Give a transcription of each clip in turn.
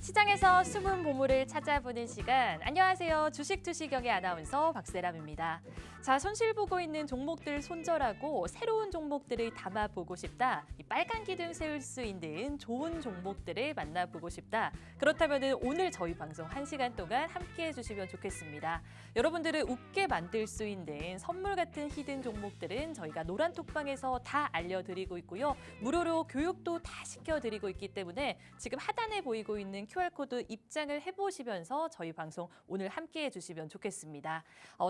시장에서 숨은 보물을 찾아보는 시간. 안녕하세요. 주식투시경의 아나운서 박세람입니다. 자, 손실 보고 있는 종목들 손절하고 새로운 종목들을 담아보고 싶다. 이 빨간 기둥 세울 수 있는 좋은 종목들을 만나보고 싶다. 그렇다면 오늘 저희 방송 1시간 동안 함께해 주시면 좋겠습니다. 여러분들을 웃게 만들 수 있는 선물 같은 히든 종목들은 저희가 노란톡방에서 다 알려드리고 있고요. 무료로 교육도 다 시켜드리고 있기 때문에 지금 하단에 보이고 있는 QR코드 입장을 해보시면서 저희 방송 오늘 함께해 주시면 좋겠습니다.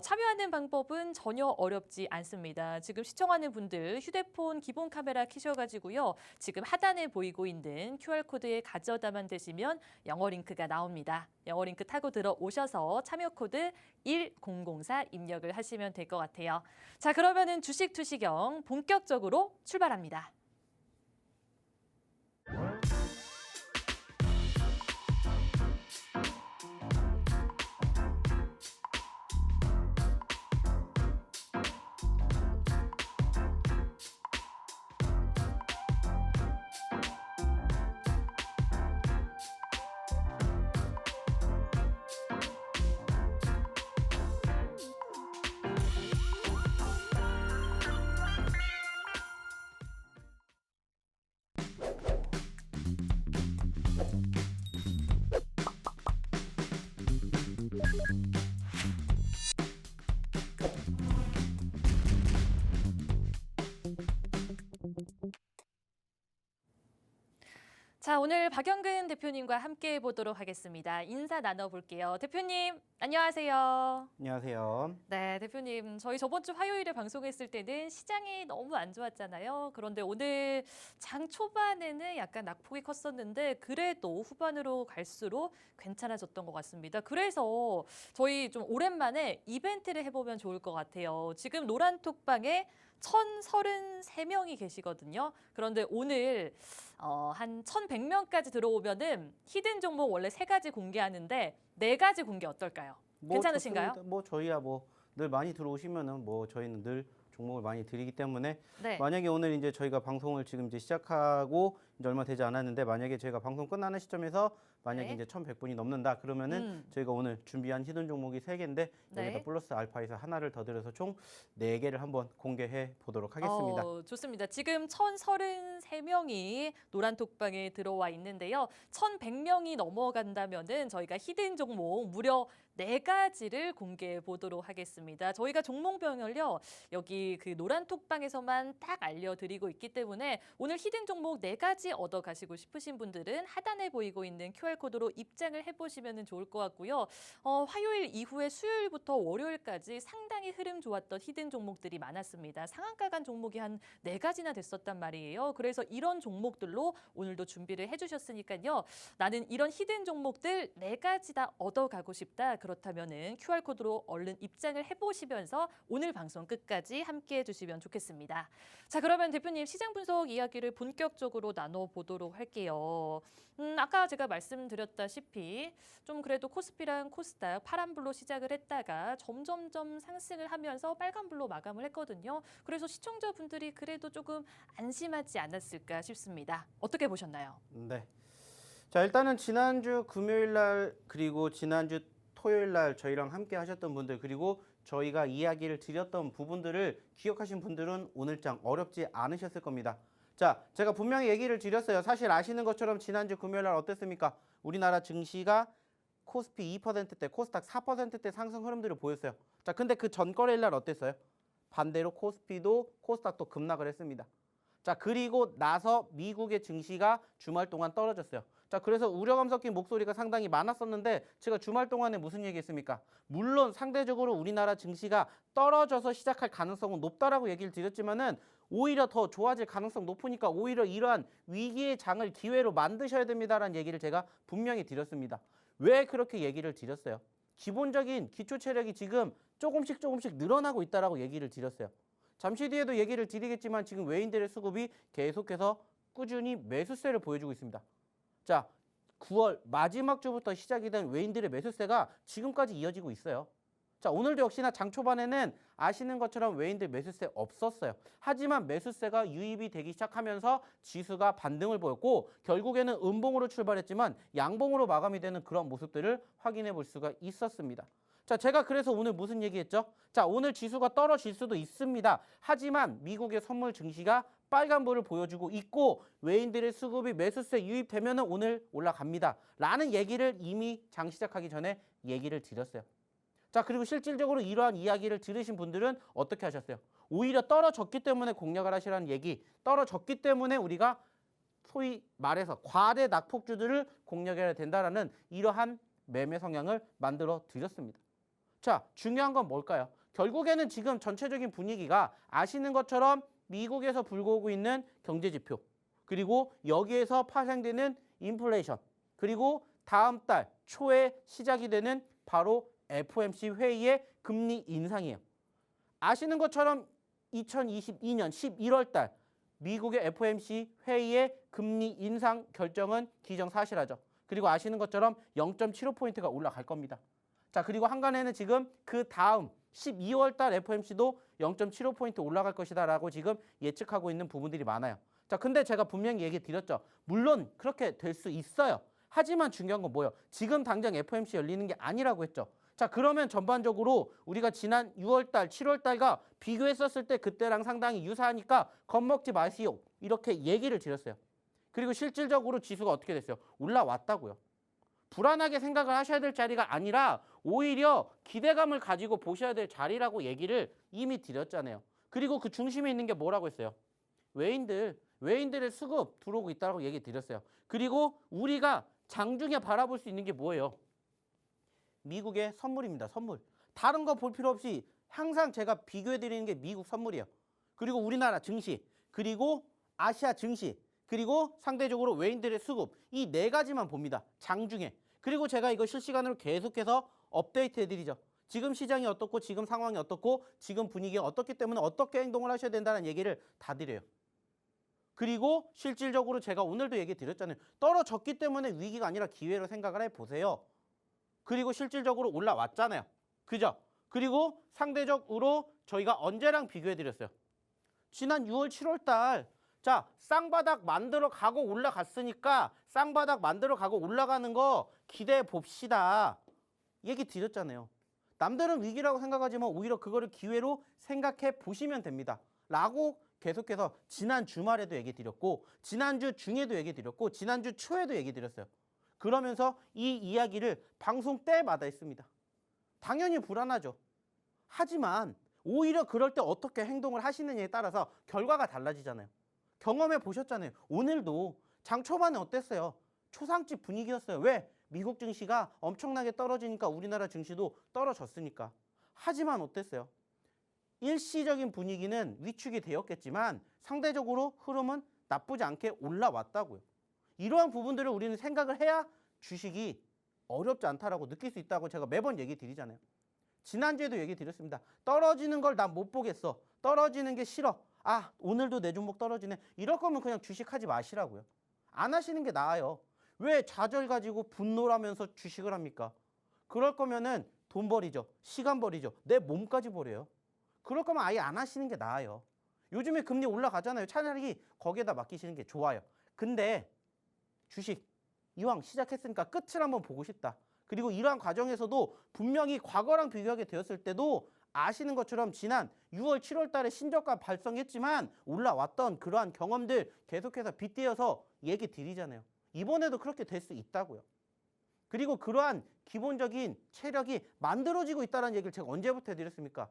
참여하는 방법은 전혀 어렵지 않습니다. 지금 시청하는 분들 휴대폰 기본 카메라 켜셔가지고요. 지금 하단에 보이고 있는 QR코드에 가져다만 되시면 영어 링크가 나옵니다. 영어 링크 타고 들어오셔서 참여 코드 1004 입력을 하시면 될 것 같아요. 자, 그러면은 주식 투시경 본격적으로 출발합니다. 자, 오늘 박영근 대표님과 함께 해보도록 하겠습니다. 인사 나눠볼게요. 대표님, 안녕하세요. 안녕하세요. 네, 대표님. 저희 저번 주 화요일에 방송했을 때는 시장이 너무 안 좋았잖아요. 그런데 오늘 장 초반에는 약간 낙폭이 컸었는데 그래도 후반으로 갈수록 괜찮아졌던 것 같습니다. 그래서 저희 좀 오랜만에 이벤트를 해보면 좋을 것 같아요. 지금 노란톡방에 1,033명이 계시거든요. 그런데 오늘 한 1,100명까지 들어오면은 히든 종목 원래 3가지 공개하는데 4가지 공개 어떨까요? 괜찮으신가요? 좋습니다. 저희야 늘 많이 들어오시면은 저희는 늘 종목을 많이 드리기 때문에 네. 만약에 오늘 이제 저희가 방송을 지금 이제 시작하고 이제 얼마 되지 않았는데 만약에 저희가 방송 끝나는 시점에서 만약에 네. 이제 1,100분이 넘는다 그러면은 저희가 오늘 준비한 히든 종목이 3개인데 네. 여기다 플러스 알파에서 하나를 더 들여서 총 4개를 한번 공개해 보도록 하겠습니다. 좋습니다. 지금 1,033명이 노란톡방에 들어와 있는데요. 1,100명이 넘어간다면은 저희가 히든 종목 무려 4가지를 공개해 보도록 하겠습니다. 저희가 종목별을요, 여기 그 노란톡방에서만 딱 알려드리고 있기 때문에 오늘 히든 종목 4가지 얻어 가시고 싶으신 분들은 하단에 보이고 있는 QR코드로 입장을 해보시면 좋을 것 같고요. 화요일 이후에 수요일부터 월요일까지 상당히 흐름 좋았던 히든 종목들이 많았습니다. 상한가 간 종목이 한 4가지나 됐었단 말이에요. 그래서 이런 종목들로 오늘도 준비를 해주셨으니까요. 나는 이런 히든 종목들 4가지 다 얻어가고 싶다. 그렇다면은 QR코드로 얼른 입장을 해보시면서 오늘 방송 끝까지 함께해 주시면 좋겠습니다. 자, 그러면 대표님 시장 분석 이야기를 본격적으로 나눠보도록 할게요. 아까 제가 말씀드렸다시피 좀 그래도 코스피랑 코스닥 파란불로 시작을 했다가 점점점 상승을 하면서 빨간불로 마감을 했거든요. 그래서 시청자분들이 그래도 조금 안심하지 않았을까 싶습니다. 어떻게 보셨나요? 네. 자, 일단은 지난주 금요일 날 그리고 지난주 토요일 날 저희랑 함께 하셨던 분들 그리고 저희가 이야기를 드렸던 부분들을 기억하신 분들은 오늘장 어렵지 않으셨을 겁니다. 자, 제가 분명히 얘기를 드렸어요. 사실 아시는 것처럼 지난주 금요일 날 어땠습니까? 우리나라 증시가 코스피 2%대, 코스닥 4%대 상승 흐름들을 보였어요. 자, 근데 그 전거래일 날 어땠어요? 반대로 코스피도 코스닥도 급락을 했습니다. 자, 그리고 나서 미국의 증시가 주말 동안 떨어졌어요. 자, 그래서 우려감 섞인 목소리가 상당히 많았었는데 제가 주말 동안에 무슨 얘기했습니까? 물론 상대적으로 우리나라 증시가 떨어져서 시작할 가능성은 높다라고 얘기를 드렸지만은 오히려 더 좋아질 가능성 높으니까 오히려 이러한 위기의 장을 기회로 만드셔야 됩니다라는 얘기를 제가 분명히 드렸습니다. 왜 그렇게 얘기를 드렸어요? 기본적인 기초 체력이 지금 조금씩 늘어나고 있다라고 얘기를 드렸어요. 잠시 뒤에도 얘기를 드리겠지만 지금 외인들의 수급이 계속해서 꾸준히 매수세를 보여주고 있습니다. 자, 9월 마지막 주부터 시작이 된 외인들의 매수세가 지금까지 이어지고 있어요. 자, 오늘도 역시나 장 초반에는 아시는 것처럼 외인들 매수세 없었어요. 하지만 매수세가 유입이 되기 시작하면서 지수가 반등을 보였고 결국에는 음봉으로 출발했지만 양봉으로 마감이 되는 그런 모습들을 확인해 볼 수가 있었습니다. 자, 제가 그래서 오늘 무슨 얘기했죠? 자, 오늘 지수가 떨어질 수도 있습니다. 하지만 미국의 선물 증시가 빨간불을 보여주고 있고 외인들의 수급이 매수세 유입되면 오늘 올라갑니다. 라는 얘기를 이미 장 시작하기 전에 얘기를 드렸어요. 자, 그리고 실질적으로 이러한 이야기를 들으신 분들은 어떻게 하셨어요? 오히려 떨어졌기 때문에 공략을 하시라는 얘기, 떨어졌기 때문에 우리가 소위 말해서 과대 낙폭주들을 공략해야 된다라는 이러한 매매 성향을 만들어 드렸습니다. 자, 중요한 건 뭘까요? 결국에는 지금 전체적인 분위기가 아시는 것처럼 미국에서 불고 오고 있는 경제지표, 그리고 여기에서 파생되는 인플레이션, 그리고 다음 달 초에 시작이 되는 바로 FOMC 회의의 금리 인상이에요. 아시는 것처럼 2022년 11월 달 미국의 FOMC 회의의 금리 인상 결정은 기정사실하죠. 그리고 아시는 것처럼 0.75포인트가 올라갈 겁니다. 자, 그리고 한간에는 지금 그 다음 12월 달 FOMC도 0.75포인트 올라갈 것이다라고 지금 예측하고 있는 부분들이 많아요. 자, 근데 제가 분명히 얘기 드렸죠. 물론 그렇게 될 수 있어요. 하지만 중요한 건 뭐예요? 지금 당장 FOMC 열리는 게 아니라고 했죠. 자, 그러면 전반적으로 우리가 지난 6월 달, 7월 달과 비교했었을 때 그때랑 상당히 유사하니까 겁먹지 마시오. 이렇게 얘기를 드렸어요. 그리고 실질적으로 지수가 어떻게 됐어요? 올라왔다고요. 불안하게 생각을 하셔야 될 자리가 아니라 오히려 기대감을 가지고 보셔야 될 자리라고 얘기를 이미 드렸잖아요. 그리고 그 중심에 있는 게 뭐라고 했어요? 외인들의 수급 들어오고 있다고 얘기 드렸어요. 그리고 우리가 장중에 바라볼 수 있는 게 뭐예요? 미국의 선물입니다. 선물. 다른 거 볼 필요 없이 항상 제가 비교해 드리는 게 미국 선물이에요. 그리고 우리나라 증시, 그리고 아시아 증시, 그리고 상대적으로 외인들의 수급, 이 네 가지만 봅니다. 장중에. 그리고 제가 이거 실시간으로 계속해서 업데이트 해드리죠. 지금 시장이 어떻고 지금 상황이 어떻고 지금 분위기가 어떻기 때문에 어떻게 행동을 하셔야 된다는 얘기를 다 드려요. 그리고 실질적으로 제가 오늘도 얘기 드렸잖아요. 떨어졌기 때문에 위기가 아니라 기회로 생각을 해보세요. 그리고 실질적으로 올라왔잖아요. 그죠? 그리고 상대적으로 저희가 언제랑 비교해드렸어요? 지난 6월, 7월 달. 자, 쌍바닥 만들어 가고 올라갔으니까 쌍바닥 만들어 가고 올라가는 거 기대해 봅시다. 얘기 드렸잖아요. 남들은 위기라고 생각하지만 오히려 그거를 기회로 생각해 보시면 됩니다. 라고 계속해서 지난 주말에도 얘기 드렸고 지난주 중에도 얘기 드렸고 지난주 초에도 얘기 드렸어요. 그러면서 이 이야기를 방송 때마다 했습니다. 당연히 불안하죠. 하지만 오히려 그럴 때 어떻게 행동을 하시느냐에 따라서 결과가 달라지잖아요. 경험해 보셨잖아요. 오늘도 장 초반에 어땠어요? 초상집 분위기였어요. 왜? 미국 증시가 엄청나게 떨어지니까 우리나라 증시도 떨어졌으니까. 하지만 어땠어요? 일시적인 분위기는 위축이 되었겠지만 상대적으로 흐름은 나쁘지 않게 올라왔다고요. 이러한 부분들을 우리는 생각을 해야 주식이 어렵지 않다라고 느낄 수 있다고 제가 매번 얘기 드리잖아요. 지난주에도 얘기 드렸습니다. 떨어지는 걸 난 못 보겠어. 떨어지는 게 싫어. 아, 오늘도 내 종목 떨어지네. 이럴 거면 그냥 주식하지 마시라고요. 안 하시는 게 나아요. 왜 좌절 가지고 분노하면서 주식을 합니까? 그럴 거면은 돈 버리죠. 시간 버리죠. 내 몸까지 버려요. 그럴 거면 아예 안 하시는 게 나아요. 요즘에 금리 올라가잖아요. 차라리 거기에다 맡기시는 게 좋아요. 근데 주식 이왕 시작했으니까 끝을 한번 보고 싶다. 그리고 이러한 과정에서도 분명히 과거랑 비교하게 되었을 때도 아시는 것처럼 지난 6월, 7월 달에 신저가 발생했지만 올라왔던 그러한 경험들 계속해서 빗대어서 얘기 드리잖아요. 이번에도 그렇게 될 수 있다고요. 그리고 그러한 기본적인 체력이 만들어지고 있다는 얘기를 제가 언제부터 해드렸습니까?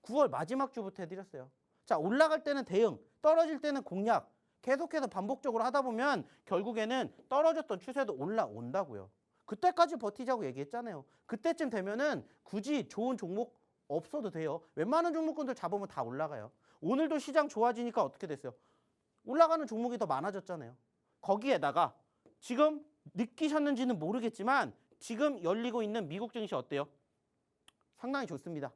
9월 마지막 주부터 해드렸어요. 자, 올라갈 때는 대응, 떨어질 때는 공략, 계속해서 반복적으로 하다 보면 결국에는 떨어졌던 추세도 올라온다고요. 그때까지 버티자고 얘기했잖아요. 그때쯤 되면은 굳이 좋은 종목 없어도 돼요. 웬만한 종목군들 잡으면 다 올라가요. 오늘도 시장 좋아지니까 어떻게 됐어요? 올라가는 종목이 더 많아졌잖아요. 거기에다가 지금 느끼셨는지는 모르겠지만 지금 열리고 있는 미국 증시 어때요? 상당히 좋습니다.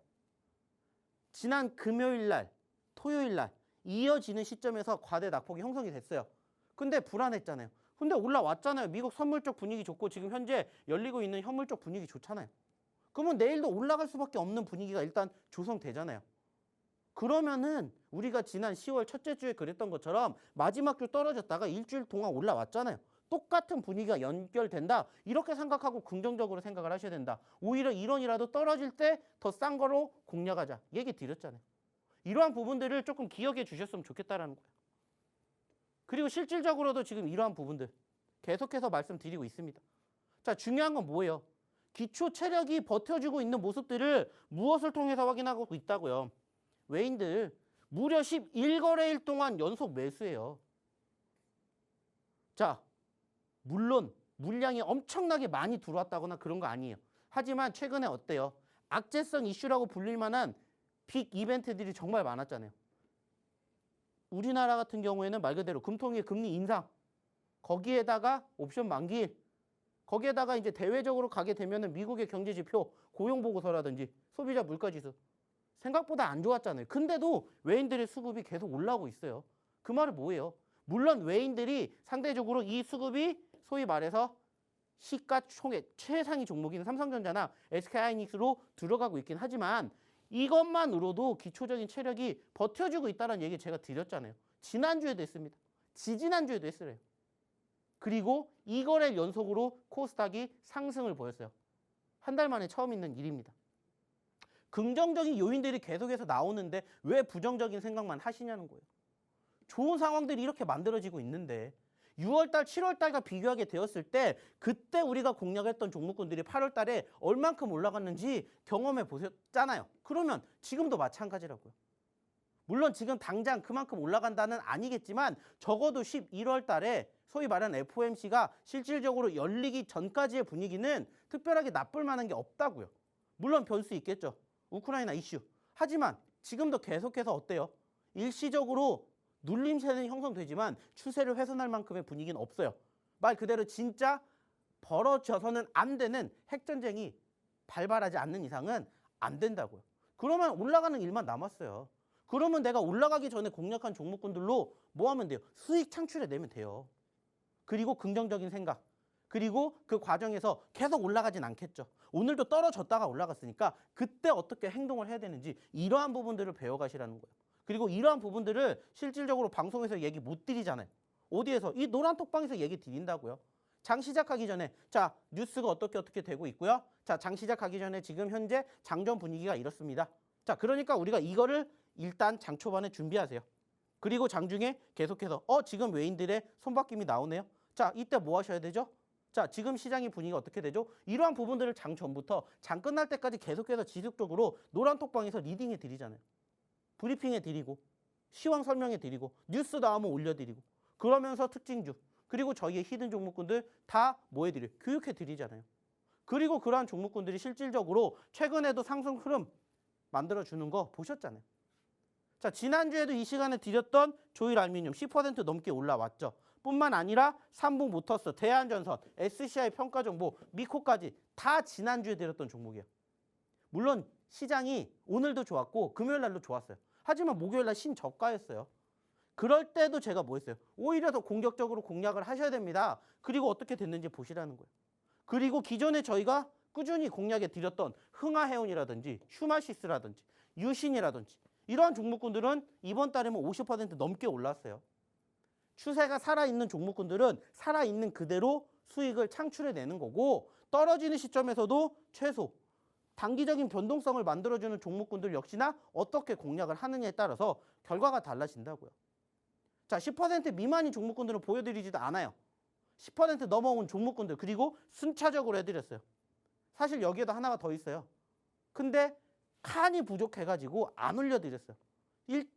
지난 금요일 날, 토요일 날 이어지는 시점에서 과대 낙폭이 형성이 됐어요. 근데 불안했잖아요. 근데 올라왔잖아요. 미국 선물 쪽 분위기 좋고 지금 현재 열리고 있는 현물 쪽 분위기 좋잖아요. 그러면 내일도 올라갈 수밖에 없는 분위기가 일단 조성되잖아요. 그러면은 우리가 지난 10월 첫째 주에 그랬던 것처럼 마지막 주 떨어졌다가 일주일 동안 올라왔잖아요. 똑같은 분위기가 연결된다. 이렇게 생각하고 긍정적으로 생각을 하셔야 된다. 오히려 1원이라도 떨어질 때 더 싼 거로 공략하자. 얘기 드렸잖아요. 이러한 부분들을 조금 기억해 주셨으면 좋겠다라는 거예요. 그리고 실질적으로도 지금 이러한 부분들 계속해서 말씀드리고 있습니다. 자, 중요한 건 뭐예요? 기초 체력이 버텨주고 있는 모습들을 무엇을 통해서 확인하고 있다고요? 외인들 무려 11거래일 동안 연속 매수해요. 자, 물론 물량이 엄청나게 많이 들어왔다거나 그런 거 아니에요. 하지만 최근에 어때요? 악재성 이슈라고 불릴 만한 빅 이벤트들이 정말 많았잖아요. 우리나라 같은 경우에는 말 그대로 금통위의 금리 인상, 거기에다가 옵션 만기, 거기에다가 이제 대외적으로 가게 되면은 미국의 경제 지표, 고용 보고서라든지 소비자 물가 지수 생각보다 안 좋았잖아요. 근데도 외인들의 수급이 계속 올라오고 있어요. 그 말은 뭐예요? 물론 외인들이 상대적으로 이 수급이 소위 말해서 시가총액 최상위 종목인 삼성전자나 SK하이닉스로 들어가고 있긴 하지만 이것만으로도 기초적인 체력이 버텨주고 있다는 얘기 제가 드렸잖아요. 지난주에도 했습니다. 지지난주에도 했어요. 그리고 2거래일 연속으로 코스닥이 상승을 보였어요. 한 달 만에 처음 있는 일입니다. 긍정적인 요인들이 계속해서 나오는데 왜 부정적인 생각만 하시냐는 거예요. 좋은 상황들이 이렇게 만들어지고 있는데 6월달, 7월달과 비교하게 되었을 때 그때 우리가 공략했던 종목군들이 8월달에 얼만큼 올라갔는지 경험해 보셨잖아요. 그러면 지금도 마찬가지라고요. 물론 지금 당장 그만큼 올라간다는 아니겠지만 적어도 11월달에 소위 말하는 FOMC가 실질적으로 열리기 전까지의 분위기는 특별하게 나쁠 만한 게 없다고요. 물론 변수 있겠죠. 우크라이나 이슈. 하지만 지금도 계속해서 어때요? 일시적으로 눌림세는 형성되지만 추세를 훼손할 만큼의 분위기는 없어요. 말 그대로 진짜 벌어져서는 안 되는 핵전쟁이 발발하지 않는 이상은 안 된다고요. 그러면 올라가는 일만 남았어요. 그러면 내가 올라가기 전에 공략한 종목군들로 뭐 하면 돼요? 수익 창출해내면 돼요. 그리고 긍정적인 생각. 그리고 그 과정에서 계속 올라가진 않겠죠. 오늘도 떨어졌다가 올라갔으니까 그때 어떻게 행동을 해야 되는지 이러한 부분들을 배워가시라는 거예요. 그리고 이러한 부분들을 실질적으로 방송에서 얘기 못 드리잖아요. 어디에서? 이 노란톡방에서 얘기 드린다고요. 장 시작하기 전에 자 뉴스가 어떻게 되고 있고요. 자, 장 시작하기 전에 지금 현재 장전 분위기가 이렇습니다. 자, 그러니까 우리가 이거를 일단 장 초반에 준비하세요. 그리고 장중에 계속해서 지금 외인들의 손바뀜이 나오네요. 자, 이때 뭐 하셔야 되죠? 자, 지금 시장의 분위기가 어떻게 되죠? 이러한 부분들을 장 전부터 장 끝날 때까지 계속해서 지속적으로 노란톡방에서 리딩해 드리잖아요. 브리핑해 드리고 시황 설명해 드리고 뉴스 나오면 올려드리고 그러면서 특징주 그리고 저희의 히든 종목군들 다 뭐 해드려요? 교육해 드리잖아요. 그리고 그러한 종목군들이 실질적으로 최근에도 상승 흐름 만들어주는 거 보셨잖아요. 자, 지난주에도 이 시간에 드렸던 조일알미늄 10% 넘게 올라왔죠. 뿐만 아니라 삼성모터스, 대한전선, SCI 평가정보, 미코까지 다 지난주에 드렸던 종목이에요. 물론 시장이 오늘도 좋았고 금요일 날도 좋았어요. 하지만 목요일 날 신저가였어요. 그럴 때도 제가 뭐 했어요? 오히려 더 공격적으로 공략을 하셔야 됩니다. 그리고 어떻게 됐는지 보시라는 거예요. 그리고 기존에 저희가 꾸준히 공략해 드렸던 흥하해운이라든지 휴마시스라든지 유신이라든지 이러한 종목군들은 이번 달에는 50% 넘게 올랐어요. 추세가 살아있는 종목군들은 살아있는 그대로 수익을 창출해내는 거고 떨어지는 시점에서도 최소 단기적인 변동성을 만들어주는 종목군들 역시나 어떻게 공략을 하느냐에 따라서 결과가 달라진다고요. 자, 10% 미만인 종목군들은 보여드리지도 않아요. 10% 넘어온 종목군들 그리고 순차적으로 해드렸어요. 사실 여기에도 하나가 더 있어요. 근데 칸이 부족해가지고 안 올려드렸어요.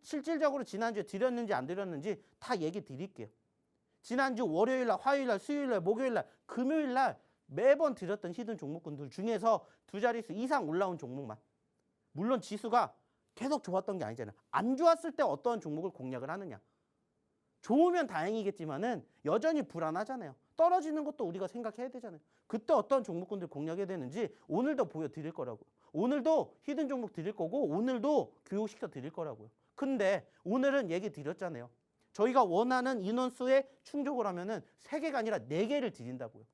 실질적으로 지난주에 드렸는지 안 드렸는지 다 얘기 드릴게요. 지난주 월요일날, 화요일날, 수요일날, 목요일날, 금요일날 매번 드렸던 히든 종목군들 중에서 두 자릿수 이상 올라온 종목만. 물론 지수가 계속 좋았던 게 아니잖아요. 안 좋았을 때 어떤 종목을 공략을 하느냐. 좋으면 다행이겠지만은 여전히 불안하잖아요. 떨어지는 것도 우리가 생각해야 되잖아요. 그때 어떤 종목군들 공략해야 되는지 오늘도 보여드릴 거라고요. 오늘도 히든 종목 드릴 거고 오늘도 교육시켜 드릴 거라고요. 근데 오늘은 얘기 드렸잖아요. 저희가 원하는 인원수에 충족을 하면은 3개가 아니라 4개를 드린다고요.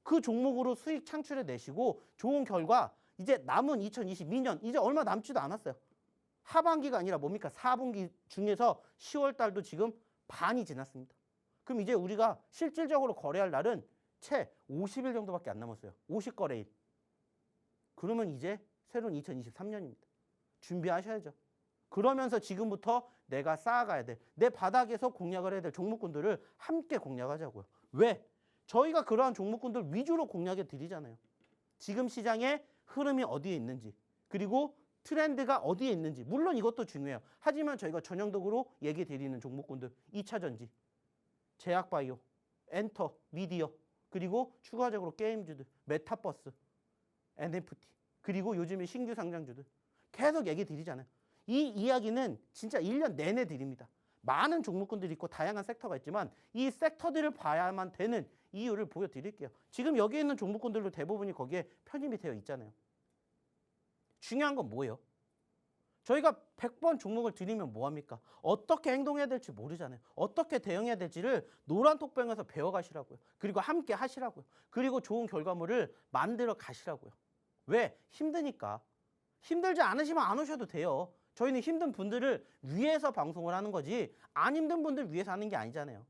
그 종목으로 수익 창출해 내시고 좋은 결과 이제 남은 2022년 이제 얼마 남지도 않았어요. 하반기가 아니라 뭡니까? 4분기 중에서 10월 달도 지금 반이 지났습니다. 그럼 이제 우리가 실질적으로 거래할 날은 채 50일 정도밖에 안 남았어요. 50거래일. 그러면 이제 새로운 2023년입니다. 준비하셔야죠. 그러면서 지금부터 내가 쌓아가야 돼. 내 바닥에서 공략을 해야 될 종목군들을 함께 공략하자고요. 왜? 저희가 그러한 종목군들 위주로 공략해 드리잖아요. 지금 시장의 흐름이 어디에 있는지, 그리고 트렌드가 어디에 있는지, 물론 이것도 중요해요. 하지만 저희가 전형적으로 얘기 드리는 종목군들, 2차전지, 제약바이오, 엔터, 미디어, 그리고 추가적으로 게임주들, 메타버스, NFT, 그리고 요즘에 신규 상장주들 계속 얘기 드리잖아요. 이 이야기는 진짜 1년 내내 드립니다. 많은 종목군들이 있고 다양한 섹터가 있지만 이 섹터들을 봐야만 되는 이유를 보여드릴게요. 지금 여기 있는 종목군들도 대부분이 거기에 편입이 되어 있잖아요. 중요한 건 뭐예요? 저희가 100번 종목을 드리면 뭐합니까? 어떻게 행동해야 될지 모르잖아요. 어떻게 대응해야 될지를 노란톡방에서 배워가시라고요. 그리고 함께 하시라고요. 그리고 좋은 결과물을 만들어 가시라고요. 왜? 힘드니까. 힘들지 않으시면 안 오셔도 돼요. 저희는 힘든 분들을 위해서 방송을 하는 거지 안 힘든 분들 위해서 하는 게 아니잖아요.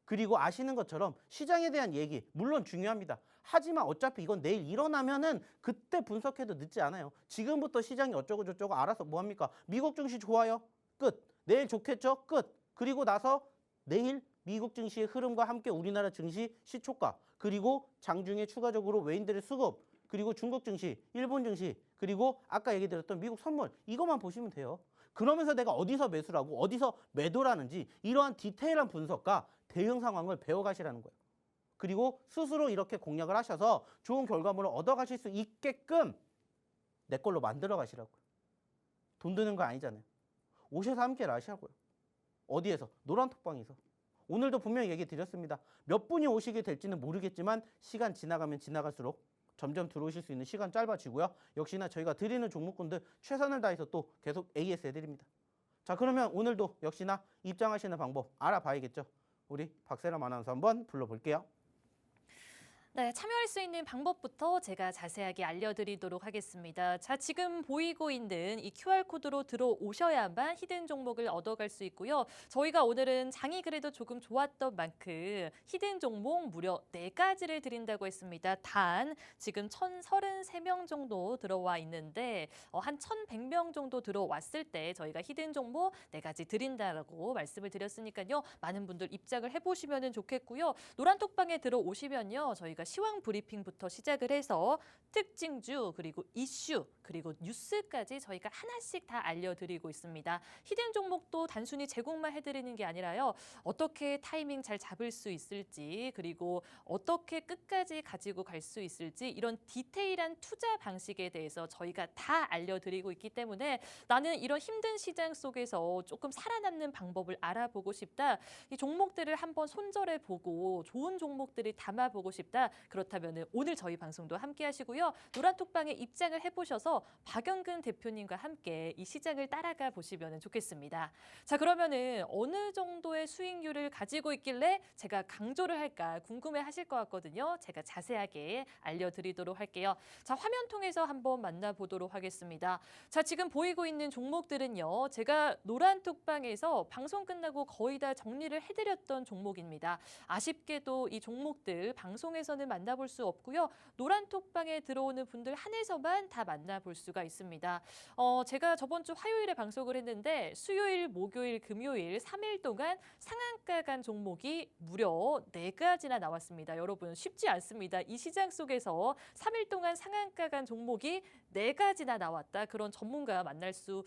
그리고 아시는 것처럼 시장에 대한 얘기 물론 중요합니다. 하지만 어차피 이건 내일 일어나면은 그때 분석해도 늦지 않아요. 지금부터 시장이 어쩌고 저쩌고 알아서 뭐합니까? 미국 증시 좋아요? 끝. 내일 좋겠죠? 끝. 그리고 나서 내일 미국 증시의 흐름과 함께 우리나라 증시 시초가, 그리고 장중에 추가적으로 외인들의 수급, 그리고 중국 증시, 일본 증시, 그리고 아까 얘기 드렸던 미국 선물, 이것만 보시면 돼요. 그러면서 내가 어디서 매수라고 어디서 매도라는지 이러한 디테일한 분석과 대응 상황을 배워가시라는 거예요. 그리고 스스로 이렇게 공략을 하셔서 좋은 결과물을 얻어가실 수 있게끔 내 걸로 만들어 가시라고요. 돈 드는 거 아니잖아요. 오셔서 함께 하시라고요. 어디에서? 노란톡방에서. 오늘도 분명히 얘기 드렸습니다. 몇 분이 오시게 될지는 모르겠지만 시간 지나가면 지나갈수록 점점 들어오실 수 있는 시간 짧아지고요. 역시나 저희가 드리는 종목군들 최선을 다해서 또 계속 AS 해드립니다. 자, 그러면 오늘도 역시나 입장하시는 방법 알아봐야겠죠. 우리 박세람 아나운서 한번 불러볼게요. 네, 참여할 수 있는 방법부터 제가 자세하게 알려드리도록 하겠습니다. 자, 지금 보이고 있는 이 QR코드로 들어오셔야만 히든 종목을 얻어갈 수 있고요. 저희가 오늘은 장이 그래도 조금 좋았던 만큼 히든 종목 무려 4가지를 드린다고 했습니다. 단 지금 1,033명 정도 들어와 있는데 한 1,100명 정도 들어왔을 때 저희가 히든 종목 4가지 드린다라고 말씀을 드렸으니까요. 많은 분들 입장을 해보시면 좋겠고요. 노란톡방에 들어오시면요. 저희가 시황 브리핑부터 시작을 해서 특징주, 그리고 이슈, 그리고 뉴스까지 저희가 하나씩 다 알려드리고 있습니다. 히든 종목도 단순히 제공만 해드리는 게 아니라요. 어떻게 타이밍 잘 잡을 수 있을지, 그리고 어떻게 끝까지 가지고 갈 수 있을지 이런 디테일한 투자 방식에 대해서 저희가 다 알려드리고 있기 때문에 나는 이런 힘든 시장 속에서 조금 살아남는 방법을 알아보고 싶다. 이 종목들을 한번 손절해보고 좋은 종목들을 담아보고 싶다. 그렇다면 오늘 저희 방송도 함께 하시고요. 노란톡방에 입장을 해보셔서 박영근 대표님과 함께 이 시장을 따라가 보시면 좋겠습니다. 자, 그러면은 어느 정도의 수익률을 가지고 있길래 제가 강조를 할까 궁금해 하실 것 같거든요. 제가 자세하게 알려드리도록 할게요. 자, 화면 통해서 한번 만나보도록 하겠습니다. 자, 지금 보이고 있는 종목들은요. 제가 노란톡방에서 방송 끝나고 거의 다 정리를 해드렸던 종목입니다. 아쉽게도 이 종목들 방송에서는 만나볼 수 없고요. 노란톡방에 들어오는 분들 한해서만 다 만나볼 수가 있습니다. 제가 저번 주 화요일에 방송을 했는데 수요일, 목요일, 금요일 3일 동안 상한가 간 종목이 무려 4가지나 나왔습니다. 여러분 쉽지 않습니다. 이 시장 속에서 3일 동안 상한가 간 종목이 4가지나 나왔다. 그런 전문가 만나기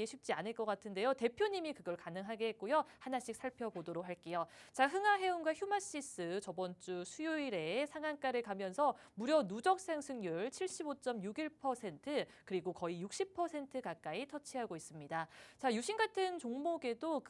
쉽지 않을 것 같은데요. 대표님이 그걸 가능하게 했고요. 하나씩 살펴보도록 할게요. 자, 흥하해운과 휴마시스 저번 주 수요일에 상한가를 가면서 무려 누적 상승률 75.61% 그리고 거의 60% 가까이 터치하고 있습니다. 자, 유신 같은 종목도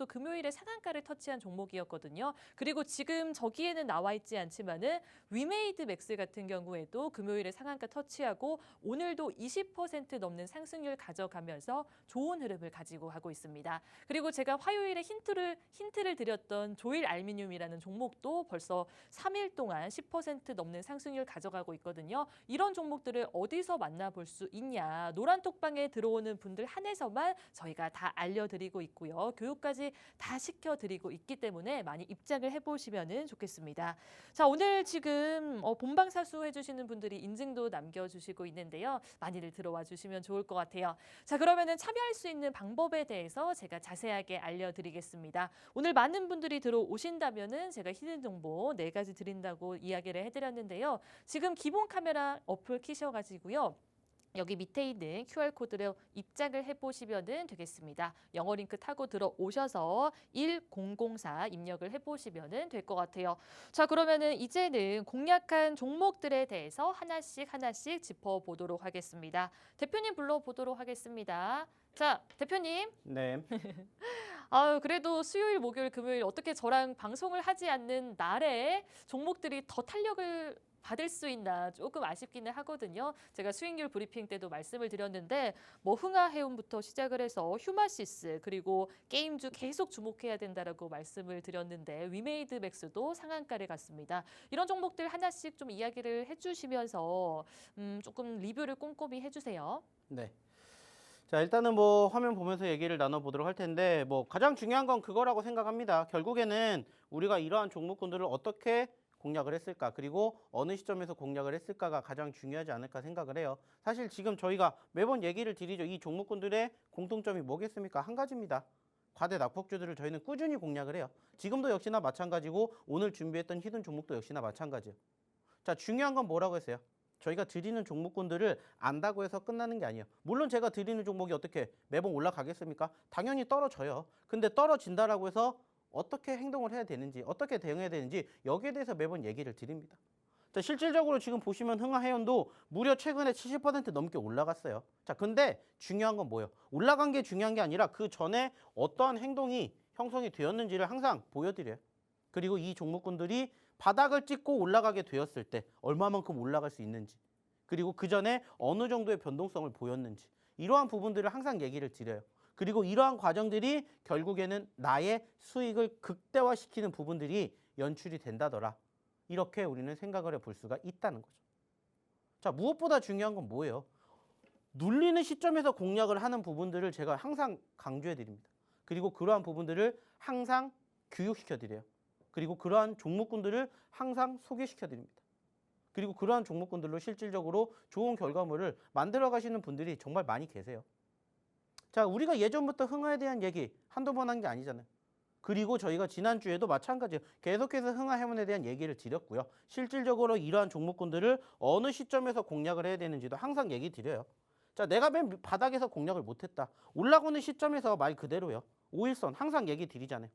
금요일에 상한가를 터치한 종목이었거든요. 그리고 지금 저기에는 나와 있지 않지만은 위메이드 맥스 같은 경우에도 금요일 금요일에 상한가 터치하고 오늘도 20% 넘는 상승률 가져가면서 좋은 흐름을 가지고 가고 있습니다. 그리고 제가 화요일에 힌트를 드렸던 조일 알미늄이라는 종목도 벌써 3일 동안 10% 넘는 상승률 가져가고 있거든요. 이런 종목들을 어디서 만나볼 수 있냐. 노란톡방에 들어오는 분들 한해서만 저희가 다 알려드리고 있고요. 교육까지 다 시켜드리고 있기 때문에 많이 입장을 해보시면 좋겠습니다. 자, 오늘 지금 본방사수 해주시는 분들이 인증도 남겨주시고 있는데요. 많이들 들어와 주시면 좋을 것 같아요. 자, 그러면은 참여할 수 있는 방법에 대해서 제가 자세하게 알려드리겠습니다. 오늘 많은 분들이 들어오신다면은 제가 히든 정보 4가지 드린다고 이야기를 해드렸는데요. 지금 기본 카메라 어플 키셔가지고요. 여기 밑에 있는 QR코드로 입장을 해보시면 되겠습니다. 영어 링크 타고 들어오셔서 1004 입력을 해보시면 될 것 같아요. 자, 그러면은 이제는 공략한 종목들에 대해서 하나씩 짚어보도록 하겠습니다. 대표님 불러보도록 하겠습니다. 자, 대표님. 네. 그래도 수요일, 목요일, 금요일 어떻게 저랑 방송을 하지 않는 날에 종목들이 더 탄력을 받을 수 있나 조금 아쉽기는 하거든요. 제가 수익률 브리핑 때도 말씀을 드렸는데 뭐 흥하해운부터 시작을 해서 휴마시스 그리고 게임주 계속 주목해야 된다라고 말씀을 드렸는데 위메이드 맥스도 상한가를 갔습니다. 이런 종목들 하나씩 좀 이야기를 해주시면서 조금 리뷰를 꼼꼼히 해주세요. 네. 자, 일단은 뭐 화면 보면서 얘기를 나눠보도록 할 텐데 뭐 가장 중요한 건 그거라고 생각합니다. 결국에는 우리가 이러한 종목군들을 어떻게 공략을 했을까, 그리고 어느 시점에서 공략을 했을까가 가장 중요하지 않을까 생각을 해요. 사실 지금 저희가 매번 얘기를 드리죠. 이 종목군들의 공통점이 뭐겠습니까? 한 가지입니다. 과대 낙폭주들을 저희는 꾸준히 공략을 해요. 지금도 역시나 마찬가지고 오늘 준비했던 히든 종목도 역시나 마찬가지예요. 자, 중요한 건 뭐라고 했어요? 저희가 드리는 종목군들을 안다고 해서 끝나는 게 아니에요. 물론 제가 드리는 종목이 어떻게 매번 올라가겠습니까? 당연히 떨어져요. 근데 떨어진다라고 해서 어떻게 행동을 해야 되는지, 어떻게 대응해야 되는지 여기에 대해서 매번 얘기를 드립니다. 자, 실질적으로 지금 보시면 흥하해운도 무려 최근에 70% 넘게 올라갔어요. 자, 근데 중요한 건 뭐예요? 올라간 게 중요한 게 아니라 그 전에 어떠한 행동이 형성이 되었는지를 항상 보여드려요. 그리고 이 종목군들이 바닥을 찍고 올라가게 되었을 때 얼마만큼 올라갈 수 있는지, 그리고 그 전에 어느 정도의 변동성을 보였는지, 이러한 부분들을 항상 얘기를 드려요. 그리고 이러한 과정들이 결국에는 나의 수익을 극대화시키는 부분들이 연출이 된다더라. 이렇게 우리는 생각을 해볼 수가 있다는 거죠. 자, 무엇보다 중요한 건 뭐예요? 눌리는 시점에서 공략을 하는 부분들을 제가 항상 강조해 드립니다. 그리고 그러한 부분들을 항상 교육시켜 드려요. 그리고 그러한 종목군들을 항상 소개시켜 드립니다. 그리고 그러한 종목군들로 실질적으로 좋은 결과물을 만들어 가시는 분들이 정말 많이 계세요. 자, 우리가 예전부터 흥하에 대한 얘기 한두 번 한 게 아니잖아요. 그리고 저희가 지난주에도 마찬가지예요. 계속해서 흥하해운에 대한 얘기를 드렸고요. 실질적으로 이러한 종목군들을 어느 시점에서 공략을 해야 되는지도 항상 얘기 드려요. 자, 내가 맨 바닥에서 공략을 못했다. 올라오는 시점에서 말 그대로요. 5일선 항상 얘기 드리잖아요.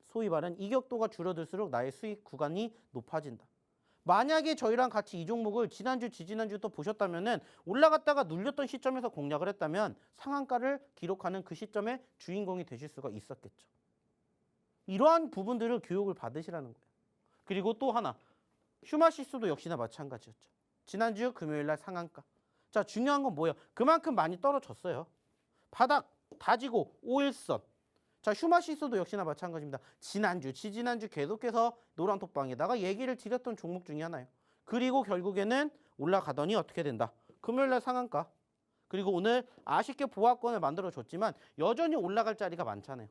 소위 말하는 이격도가 줄어들수록 나의 수익 구간이 높아진다. 만약에 저희랑 같이 이 종목을 지난주, 지지난주 또 보셨다면은 올라갔다가 눌렸던 시점에서 공략을 했다면 상한가를 기록하는 그 시점에 주인공이 되실 수가 있었겠죠. 이러한 부분들을 교육을 받으시라는 거예요. 그리고 또 하나, 휴마시스도 역시나 마찬가지였죠. 지난주 금요일 날 상한가. 자, 중요한 건 뭐예요? 그만큼 많이 떨어졌어요. 바닥 다지고 5일선. 자, 휴마시스도 역시나 마찬가지입니다. 지난주, 지지난주 계속해서 노란톡방에다가 얘기를 드렸던 종목 중에 하나예요. 그리고 결국에는 올라가더니 어떻게 된다? 금요일날 상한가. 그리고 오늘 아쉽게 보합권을 만들어줬지만 여전히 올라갈 자리가 많잖아요.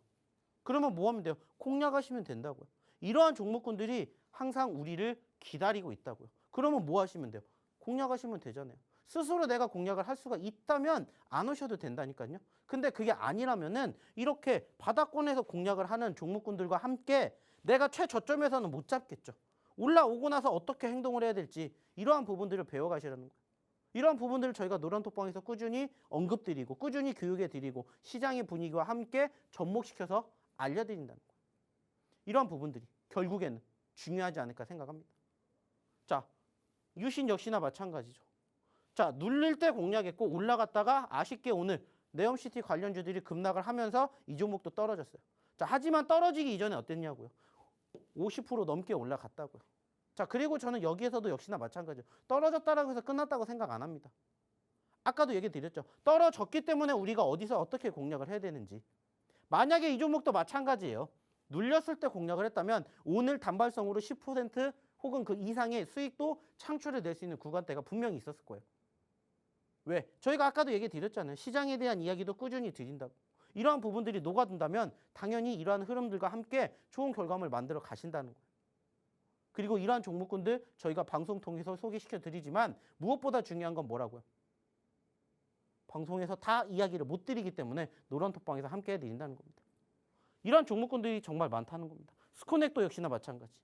그러면 뭐 하면 돼요? 공략하시면 된다고요. 이러한 종목군들이 항상 우리를 기다리고 있다고요. 그러면 뭐 하시면 돼요? 공략하시면 되잖아요. 스스로 내가 공략을 할 수가 있다면 안 오셔도 된다니까요. 근데 그게 아니라면은 이렇게 바닥권에서 공략을 하는 종목군들과 함께 내가 최저점에서는 못 잡겠죠. 올라오고 나서 어떻게 행동을 해야 될지 이러한 부분들을 배워가시라는 거예요. 이러한 부분들을 저희가 노란톡방에서 꾸준히 언급드리고 꾸준히 교육해드리고 시장의 분위기와 함께 접목시켜서 알려드린다는 거예요. 이러한 부분들이 결국에는 중요하지 않을까 생각합니다. 자, 유신 역시나 마찬가지죠. 자, 눌릴 때 공략했고 올라갔다가 아쉽게 오늘 네옴시티 관련주들이 급락을 하면서 이 종목도 떨어졌어요. 자, 하지만 떨어지기 이전에 어땠냐고요? 50% 넘게 올라갔다고요. 자, 그리고 저는 여기에서도 역시나 마찬가지예요. 떨어졌다라고 해서 끝났다고 생각 안 합니다. 아까도 얘기 드렸죠. 떨어졌기 때문에 우리가 어디서 어떻게 공략을 해야 되는지. 만약에 이 종목도 마찬가지예요. 눌렸을 때 공략을 했다면 오늘 단발성으로 10% 혹은 그 이상의 수익도 창출해 낼 수 있는 구간대가 분명히 있었을 거예요. 왜? 저희가 아까도 얘기 드렸잖아요. 시장에 대한 이야기도 꾸준히 드린다고. 이러한 부분들이 녹아든다면 당연히 이러한 흐름들과 함께 좋은 결과물 만들어 가신다는 거예요. 그리고 이러한 종목군들 저희가 방송 통해서 소개시켜 드리지만 무엇보다 중요한 건 뭐라고요? 방송에서 다 이야기를 못 드리기 때문에 노란톡방에서 함께 해드린다는 겁니다. 이러한 종목군들이 정말 많다는 겁니다. 스코넥도 역시나 마찬가지.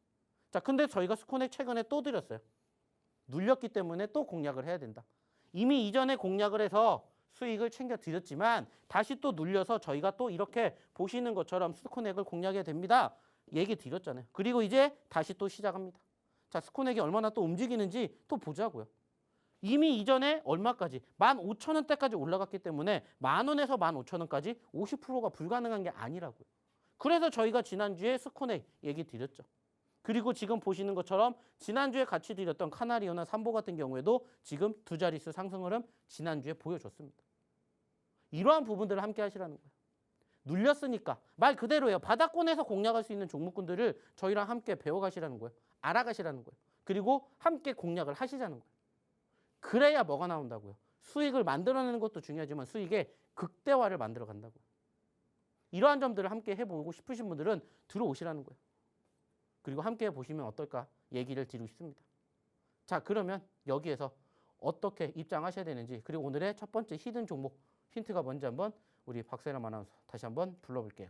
자, 근데 저희가 스코넥 최근에 또 드렸어요. 눌렸기 때문에 또 공략을 해야 된다. 이미 이전에 공략을 해서 수익을 챙겨 드렸지만 다시 또 눌려서 저희가 또 이렇게 보시는 것처럼 스코넥을 공략해야 됩니다. 얘기 드렸잖아요. 그리고 이제 다시 또 시작합니다. 자, 스코넥이 얼마나 또 움직이는지 또 보자고요. 이미 이전에 얼마까지? 15,000원대까지 올라갔기 때문에 10,000원에서 15,000원까지 50%가 불가능한 게 아니라고요. 그래서 저희가 지난주에 스코넥 얘기 드렸죠. 그리고 지금 보시는 것처럼 지난주에 같이 드렸던 카나리오나 삼보 같은 경우에도 지금 두 자릿수 상승 흐름 지난주에 보여줬습니다. 이러한 부분들을 함께 하시라는 거예요. 눌렸으니까 말 그대로예요. 바닥권에서 공략할 수 있는 종목군들을 저희랑 함께 배워가시라는 거예요. 알아가시라는 거예요. 그리고 함께 공략을 하시자는 거예요. 그래야 뭐가 나온다고요. 수익을 만들어내는 것도 중요하지만 수익의 극대화를 만들어 간다고요. 이러한 점들을 함께 해보고 싶으신 분들은 들어오시라는 거예요. 그리고 함께 보시면 어떨까 얘기를 드리고 싶습니다. 자, 그러면 여기에서 어떻게 입장하셔야 되는지 그리고 오늘의 첫 번째 히든 종목 힌트가 뭔지 한번 우리 박세람 아나운서 다시 한번 불러볼게요.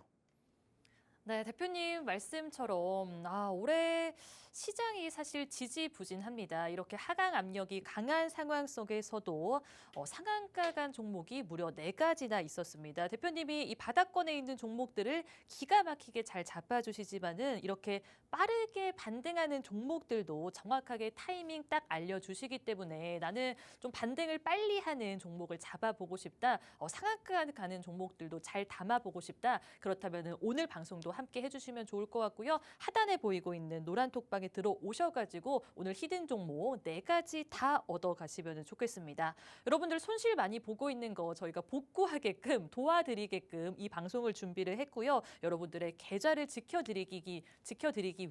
네, 대표님 말씀처럼 올해 시장이 사실 지지부진합니다. 이렇게 하강 압력이 강한 상황 속에서도 상한가 간 종목이 무려 4가지나 있었습니다. 대표님이 이 바닥권에 있는 종목들을 기가 막히게 잘 잡아주시지만은 이렇게 빠르게 반등하는 종목들도 정확하게 타이밍 딱 알려주시기 때문에 나는 좀 반등을 빨리 하는 종목을 잡아보고 싶다. 상한가 가는 종목들도 잘 담아보고 싶다. 그렇다면 오늘 방송도 함께 해주시면 좋을 것 같고요. 하단에 보이고 있는 노란 톡방에 들어오셔가지고 오늘 히든 종목 4가지 다 얻어가시면 좋겠습니다. 여러분들 손실 많이 보고 있는 거 저희가 복구하게끔 도와드리게끔 이 방송을 준비를 했고요. 여러분들의 계좌를 지켜드리기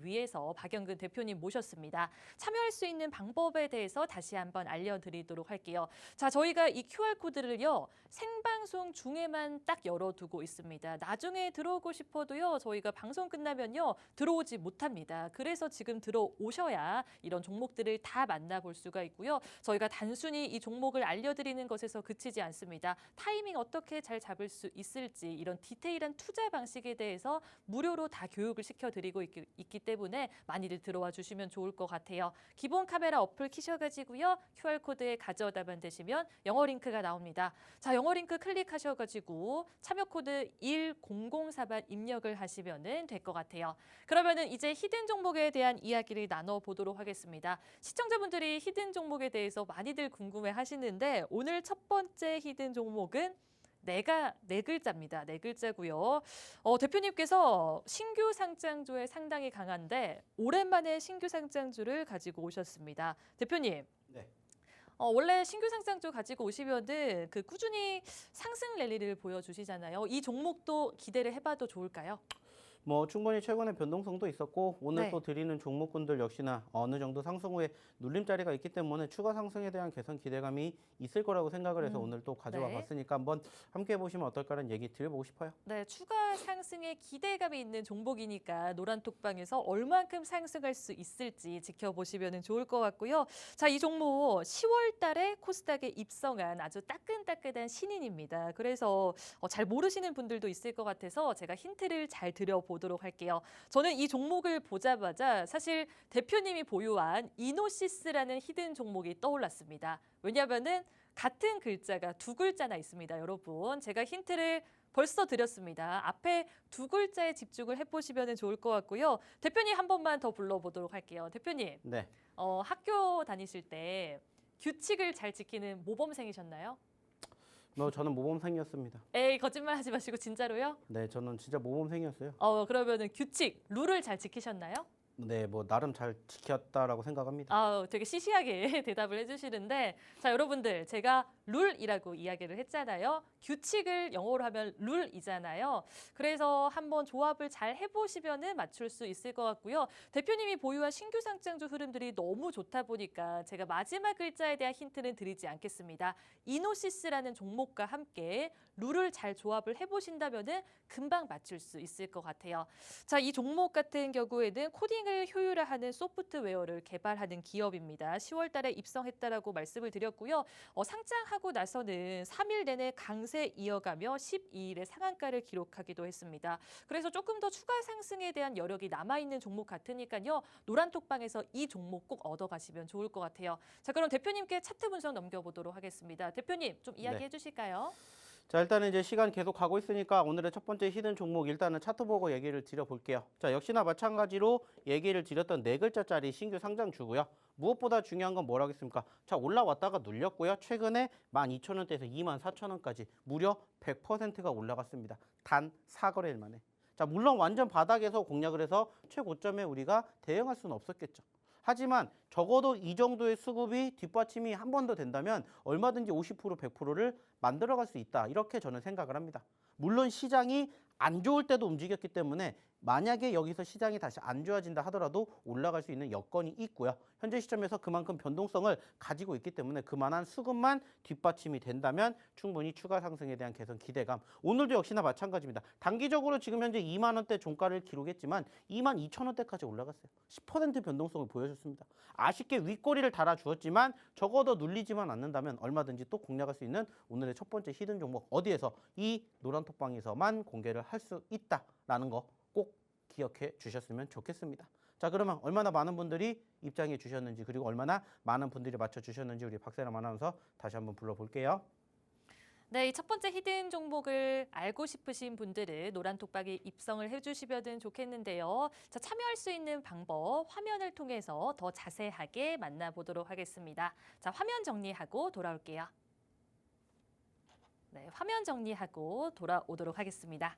위해서 박영근 대표님 모셨습니다. 참여할 수 있는 방법에 대해서 다시 한번 알려드리도록 할게요. 자, 저희가 이 QR코드를요. 생방송 중에만 딱 열어두고 있습니다. 나중에 들어오고 싶어도요. 저희가 방송 끝나면요. 들어오지 못합니다. 그래서 지금 들어오셔야 이런 종목들을 다 만나볼 수가 있고요. 저희가 단순히 이 종목을 알려드리는 것에서 그치지 않습니다. 타이밍 어떻게 잘 잡을 수 있을지 이런 디테일한 투자 방식에 대해서 무료로 다 교육을 시켜드리고 있기 때문에 많이들 들어와 주시면 좋을 것 같아요. 기본 카메라 어플 키셔가지고요. QR코드에 가져다만 되시면 영어 링크가 나옵니다. 자, 영어 링크 클릭하셔가지고 참여 코드 1004번 입력을 하시면 될 것 같아요. 그러면은 이제 히든 종목에 대한 이야기를 나눠보도록 하겠습니다. 시청자분들이 히든 종목에 대해서 많이들 궁금해 하시는데 오늘 첫 번째 히든 종목은 네 글자입니다. 4글자고요. 대표님께서 신규 상장주에 상당히 강한데 오랜만에 신규 상장주를 가지고 오셨습니다. 대표님. 네. 원래 신규 상장주 가지고 오시면은 그 꾸준히 상승 랠리를 보여주시잖아요. 이 종목도 기대를 해봐도 좋을까요? 뭐 충분히 최근에 변동성도 있었고 오늘 네. 또 드리는 종목군들 역시나 어느 정도 상승 후에 눌림자리가 있기 때문에 추가 상승에 대한 개선 기대감이 있을 거라고 생각을 해서 오늘 또 가져와 네. 봤으니까 한번 함께 보시면 어떨까라는 얘기 드려보고 싶어요. 네, 추가 상승에 기대감이 있는 종목이니까 노란 톡방에서 얼만큼 상승할 수 있을지 지켜보시면 좋을 것 같고요. 자, 이 종목 10월 달에 코스닥에 입성한 아주 따끈따끈한 신인입니다. 그래서 잘 모르시는 분들도 있을 것 같아서 제가 힌트를 잘 드려보도록 할게요. 저는 이 종목을 보자마자 사실 대표님이 보유한 이노시스라는 히든 종목이 떠올랐습니다. 왜냐하면은 같은 글자가 2글자나 있습니다, 여러분. 제가 힌트를 벌써 드렸습니다. 앞에 2글자에 집중을 해보시면 좋을 것 같고요. 대표님 한 번만 더 불러보도록 할게요. 대표님, 네. 학교 다니실 때 규칙을 잘 지키는 모범생이셨나요? 저는 모범생이었습니다. 에이, 거짓말 하지 마시고 진짜로요? 네, 저는 진짜 모범생이었어요. 그러면은 규칙, 룰을 잘 지키셨나요? 네, 뭐 나름 잘 지켰다라고 생각합니다. 아, 되게 시시하게 대답을 해주시는데, 자, 여러분들, 제가 룰이라고 이야기를 했잖아요. 규칙을 영어로 하면 룰이잖아요. 그래서 한번 조합을 잘 해보시면은 맞출 수 있을 것 같고요. 대표님이 보유한 신규 상장주 흐름들이 너무 좋다 보니까 제가 마지막 글자에 대한 힌트는 드리지 않겠습니다. 이노시스라는 종목과 함께 룰을 잘 조합을 해보신다면은 금방 맞출 수 있을 것 같아요. 자, 이 종목 같은 경우에는 코딩을 효율화하는 소프트웨어를 개발하는 기업입니다. 10월 달에 입성했다라고 말씀을 드렸고요. 상장하고 나서는 3일 내내 강세 이어가며 12일에 상한가를 기록하기도 했습니다. 그래서 조금 더 추가 상승에 대한 여력이 남아있는 종목 같으니까요. 노란톡방에서 이 종목 꼭 얻어가시면 좋을 것 같아요. 자, 그럼 대표님께 차트 분석 넘겨보도록 하겠습니다. 대표님, 좀 이야기해 주실까요? 자, 일단은 이제 시간 계속 가고 있으니까 오늘의 첫 번째 히든 종목 일단은 차트 보고 얘기를 드려볼게요. 자, 역시나 마찬가지로 얘기를 드렸던 네 글자짜리 신규 상장주고요. 무엇보다 중요한 건 뭐라겠습니까? 자, 올라왔다가 눌렸고요. 최근에 12,000원대에서 24,000원까지 무려 100%가 올라갔습니다. 단 4거래일 만에. 자, 물론 완전 바닥에서 공략을 해서 최고점에 우리가 대응할 수는 없었겠죠. 하지만 적어도 이 정도의 수급이 뒷받침이 한 번 더 된다면 얼마든지 50% 100%를 만들어갈 수 있다. 이렇게 저는 생각을 합니다. 물론 시장이 안 좋을 때도 움직였기 때문에 만약에 여기서 시장이 다시 안 좋아진다 하더라도 올라갈 수 있는 여건이 있고요. 현재 시점에서 그만큼 변동성을 가지고 있기 때문에 그만한 수급만 뒷받침이 된다면 충분히 추가 상승에 대한 개선 기대감. 오늘도 역시나 마찬가지입니다. 단기적으로 지금 현재 2만 원대 종가를 기록했지만 2만 2천 원대까지 올라갔어요. 10% 변동성을 보여줬습니다. 아쉽게 윗꼬리를 달아주었지만 적어도 눌리지만 않는다면 얼마든지 또 공략할 수 있는 오늘의 첫 번째 히든 종목 어디에서 이 노란톡방에서만 공개를 할 수 있다라는 거 꼭 기억해 주셨으면 좋겠습니다. 자, 그러면 얼마나 많은 분들이 입장해 주셨는지 그리고 얼마나 많은 분들이 맞춰 주셨는지 우리 박세람 아나운서 다시 한번 불러볼게요. 네, 이 첫 번째 히든 종목을 알고 싶으신 분들은 노란톡방에 입성을 해주시면 좋겠는데요. 자, 참여할 수 있는 방법 화면을 통해서 더 자세하게 만나보도록 하겠습니다. 자, 화면 정리하고 돌아올게요. 네, 화면 정리하고 돌아오도록 하겠습니다.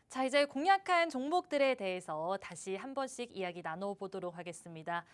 자, 이제 공략한 종목들에 대해서 다시 한 번씩 이야기 나눠보도록 하겠습니다.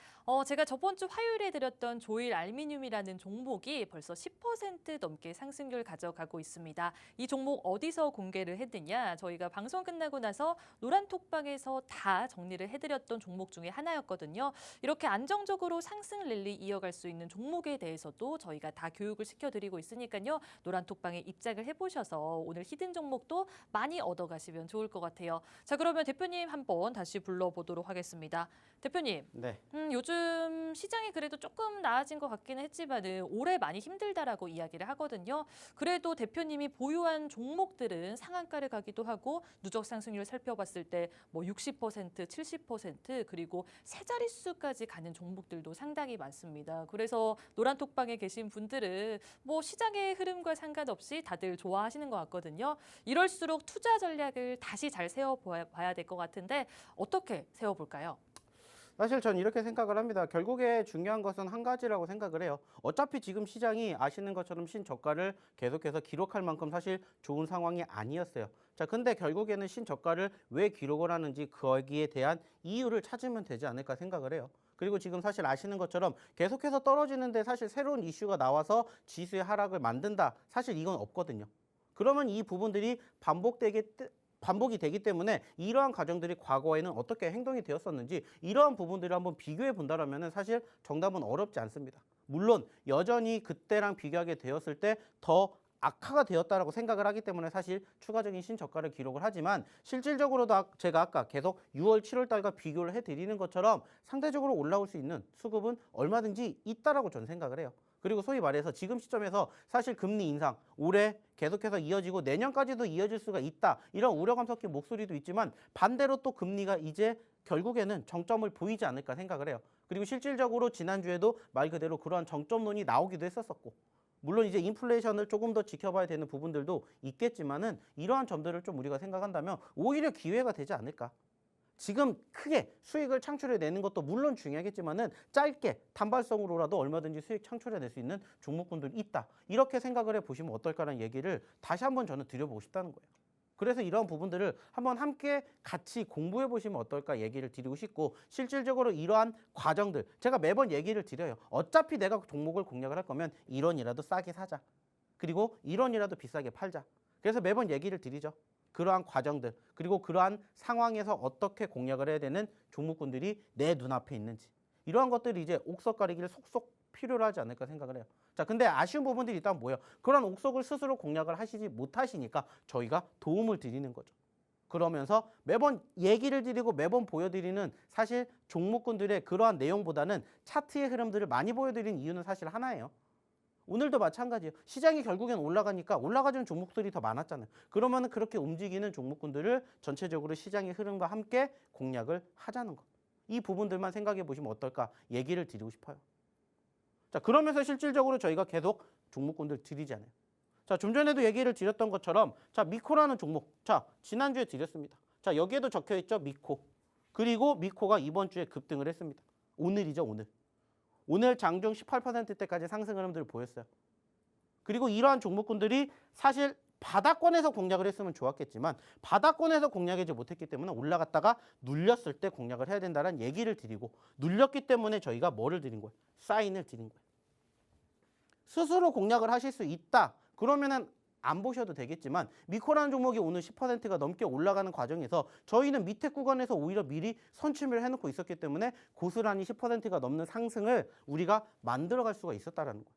제가 저번 주 화요일에 드렸던 조일 알미늄이라는 종목이 벌써 10% 넘게 상승률 가져가고 있습니다. 이 종목 어디서 공개를 했느냐? 저희가 방송 끝나고 나서 노란톡방에서 다 정리를 해드렸던 종목 중에 하나였거든요. 이렇게 안정적으로 상승 랠리 이어갈 수 있는 종목에 대해서도 저희가 다 교육을 시켜드리고 있으니까요. 노란톡방에 입장을 해보셔서 오늘 히든 종목도 많이 얻어가시면 좋을 것 같아요. 같아요. 자, 그러면 대표님 한번 다시 불러보도록 하겠습니다. 대표님, 네. 요즘 시장이 그래도 조금 나아진 것 같기는 했지만은 올해 많이 힘들다라고 이야기를 하거든요. 그래도 대표님이 보유한 종목들은 상한가를 가기도 하고 누적 상승률 살펴봤을 때 뭐 60%, 70% 그리고 세 자릿수까지 가는 종목들도 상당히 많습니다. 그래서 노란톡방에 계신 분들은 뭐 시장의 흐름과 상관없이 다들 좋아하시는 것 같거든요. 이럴수록 투자 전략을 다시 잘 세워봐야 될 것 같은데 어떻게 세워볼까요? 사실 전 이렇게 생각을 합니다. 결국에 중요한 것은 한 가지라고 생각을 해요. 어차피 지금 시장이 아시는 것처럼 신저가를 계속해서 기록할 만큼 사실 좋은 상황이 아니었어요. 자, 근데 결국에는 신저가를 왜 기록을 하는지 거기에 대한 이유를 찾으면 되지 않을까 생각을 해요. 그리고 지금 사실 아시는 것처럼 계속해서 떨어지는데 사실 새로운 이슈가 나와서 지수의 하락을 만든다. 사실 이건 없거든요. 그러면 이 부분들이 반복이 되기 때문에 이러한 과정들이 과거에는 어떻게 행동이 되었었는지 이러한 부분들을 한번 비교해 본다라면 사실 정답은 어렵지 않습니다. 물론 여전히 그때랑 비교하게 되었을 때 더 악화가 되었다라고 생각을 하기 때문에 사실 추가적인 신저가를 기록을 하지만 실질적으로도 제가 아까 계속 6월, 7월 달과 비교를 해드리는 것처럼 상대적으로 올라올 수 있는 수급은 얼마든지 있다라고 저는 생각을 해요. 그리고 소위 말해서 지금 시점에서 사실 금리 인상 올해 계속해서 이어지고 내년까지도 이어질 수가 있다. 이런 우려감 섞인 목소리도 있지만 반대로 또 금리가 이제 결국에는 정점을 보이지 않을까 생각을 해요. 그리고 실질적으로 지난주에도 말 그대로 그러한 정점론이 나오기도 했었었고 물론 이제 인플레이션을 조금 더 지켜봐야 되는 부분들도 있겠지만은 이러한 점들을 좀 우리가 생각한다면 오히려 기회가 되지 않을까. 지금 크게 수익을 창출해내는 것도 물론 중요하겠지만은 짧게 단발성으로라도 얼마든지 수익 창출해낼 수 있는 종목군들이 있다. 이렇게 생각을 해보시면 어떨까라는 얘기를 다시 한번 저는 드려보고 싶다는 거예요. 그래서 이런 부분들을 한번 함께 같이 공부해 보시면 어떨까 얘기를 드리고 싶고 실질적으로 이러한 과정들 제가 매번 얘기를 드려요. 어차피 내가 종목을 공략을 할 거면 1원이라도 싸게 사자. 그리고 1원이라도 비싸게 팔자. 그래서 매번 얘기를 드리죠. 그러한 과정들 그리고 그러한 상황에서 어떻게 공략을 해야 되는 종목군들이 내 눈앞에 있는지 이러한 것들이 이제 옥석 가리기를 속속 필요로 하지 않을까 생각을 해요. 자, 근데 아쉬운 부분들이 있다면 뭐예요? 그런 옥석을 스스로 공략을 하시지 못하시니까 저희가 도움을 드리는 거죠. 그러면서 매번 얘기를 드리고 매번 보여드리는 사실 종목군들의 그러한 내용보다는 차트의 흐름들을 많이 보여드리는 이유는 사실 하나예요. 오늘도 마찬가지예요. 시장이 결국엔 올라가니까 올라가주는 종목들이 더 많았잖아요. 그러면 그렇게 움직이는 종목군들을 전체적으로 시장의 흐름과 함께 공략을 하자는 것. 이 부분들만 생각해 보시면 어떨까 얘기를 드리고 싶어요. 자, 그러면서 실질적으로 저희가 계속 종목군들 드리지 않아요. 자, 좀 전에도 얘기를 드렸던 것처럼 자, 미코라는 종목. 자, 지난주에 드렸습니다. 자, 여기에도 적혀 있죠. 미코. 그리고 미코가 이번 주에 급등을 했습니다. 오늘이죠, 오늘. 오늘 장중 18%대까지 상승 흐름들을 보였어요. 그리고 이러한 종목군들이 사실 바닥권에서 공략을 했으면 좋았겠지만 바닥권에서 공략하지 못했기 때문에 올라갔다가 눌렸을 때 공략을 해야 된다는 얘기를 드리고 눌렸기 때문에 저희가 뭐를 드린 거예요? 사인을 드린 거예요. 스스로 공략을 하실 수 있다. 그러면은 안 보셔도 되겠지만 미코라는 종목이 오늘 10%가 넘게 올라가는 과정에서 저희는 밑에 구간에서 오히려 미리 선취를 해놓고 있었기 때문에 고스란히 10%가 넘는 상승을 우리가 만들어갈 수가 있었다라는 거예요.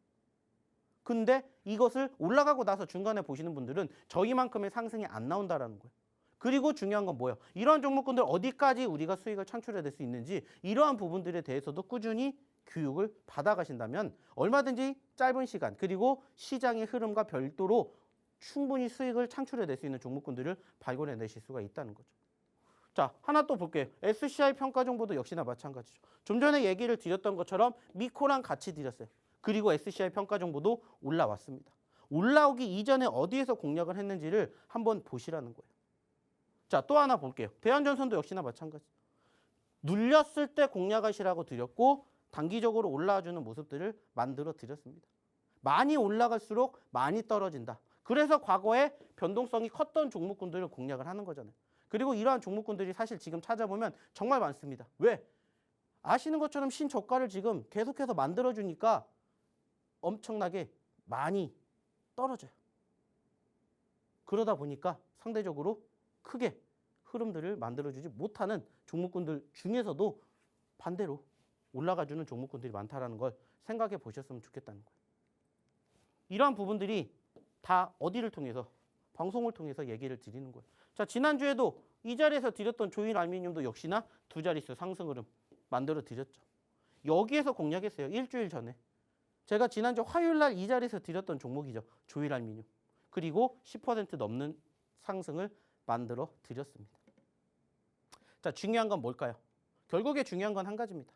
근데 이것을 올라가고 나서 중간에 보시는 분들은 저희만큼의 상승이 안 나온다라는 거예요. 그리고 중요한 건 뭐예요? 이러한 종목군들 어디까지 우리가 수익을 창출해낼 수 있는지 이러한 부분들에 대해서도 꾸준히 교육을 받아가신다면 얼마든지 짧은 시간 그리고 시장의 흐름과 별도로 충분히 수익을 창출해낼 수 있는 종목군들을 발굴해내실 수가 있다는 거죠. 자, 하나 또 볼게요. SCI 평가 정보도 역시나 마찬가지죠. 좀 전에 얘기를 드렸던 것처럼 미코랑 같이 드렸어요. 그리고 SCI 평가 정보도 올라왔습니다. 올라오기 이전에 어디에서 공략을 했는지를 한번 보시라는 거예요. 자, 또 하나 볼게요. 대한전선도 역시나 마찬가지. 눌렸을 때 공략하시라고 드렸고 단기적으로 올라와주는 모습들을 만들어 드렸습니다. 많이 올라갈수록 많이 떨어진다. 그래서 과거에 변동성이 컸던 종목군들을 공략을 하는 거잖아요. 그리고 이러한 종목군들이 사실 지금 찾아보면 정말 많습니다. 왜? 아시는 것처럼 신저가를 지금 계속해서 만들어주니까 엄청나게 많이 떨어져요. 그러다 보니까 상대적으로 크게 흐름들을 만들어주지 못하는 종목군들 중에서도 반대로 올라가주는 종목군들이 많다는 걸 생각해 보셨으면 좋겠다는 거예요. 이러한 부분들이 다 어디를 통해서 방송을 통해서 얘기를 드리는 거예요. 자, 지난주에도 이 자리에서 드렸던 조일 알루미늄도 역시나 두 자릿수 상승 흐름 만들어 드렸죠. 여기에서 공략했어요. 일주일 전에. 제가 지난주 화요일 날 이 자리에서 드렸던 종목이죠. 조일 알루미늄. 그리고 10% 넘는 상승을 만들어 드렸습니다. 자, 중요한 건 뭘까요? 결국에 중요한 건 한 가지입니다.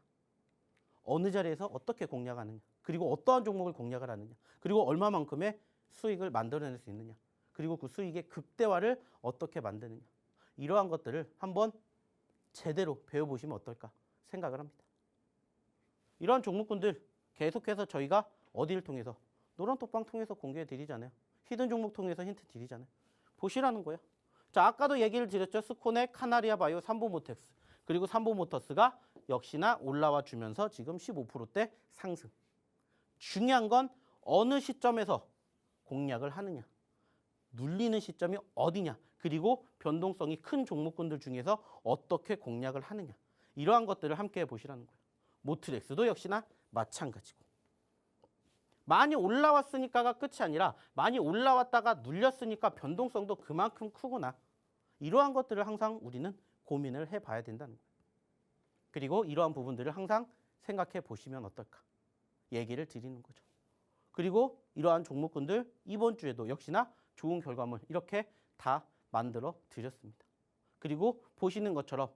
어느 자리에서 어떻게 공략하느냐. 그리고 어떠한 종목을 공략을 하느냐. 그리고 얼마만큼의 수익을 만들어낼 수 있느냐. 그리고 그 수익의 극대화를 어떻게 만드느냐. 이러한 것들을 한번 제대로 배워보시면 어떨까 생각을 합니다. 이러한 종목군들 계속해서 저희가 어디를 통해서 노란톡방 통해서 공개해 드리잖아요. 히든 종목 통해서 힌트 드리잖아요. 보시라는 거예요. 자, 아까도 얘기를 드렸죠. 스코넥, 카나리아 바이오, 삼보모텍스. 그리고 삼보모터스가 역시나 올라와 주면서 지금 15%대 상승. 중요한 건 어느 시점에서 공략을 하느냐. 눌리는 시점이 어디냐. 그리고 변동성이 큰 종목군들 중에서 어떻게 공략을 하느냐. 이러한 것들을 함께 보시라는 거예요. 모트렉스도 역시나 마찬가지고. 많이 올라왔으니까가 끝이 아니라 많이 올라왔다가 눌렸으니까 변동성도 그만큼 크구나. 이러한 것들을 항상 우리는 고민을 해봐야 된다는 거예요. 그리고 이러한 부분들을 항상 생각해 보시면 어떨까. 얘기를 드리는 거죠. 그리고 이러한 종목군들 이번 주에도 역시나 좋은 결과물 이렇게 다 만들어 드렸습니다. 그리고 보시는 것처럼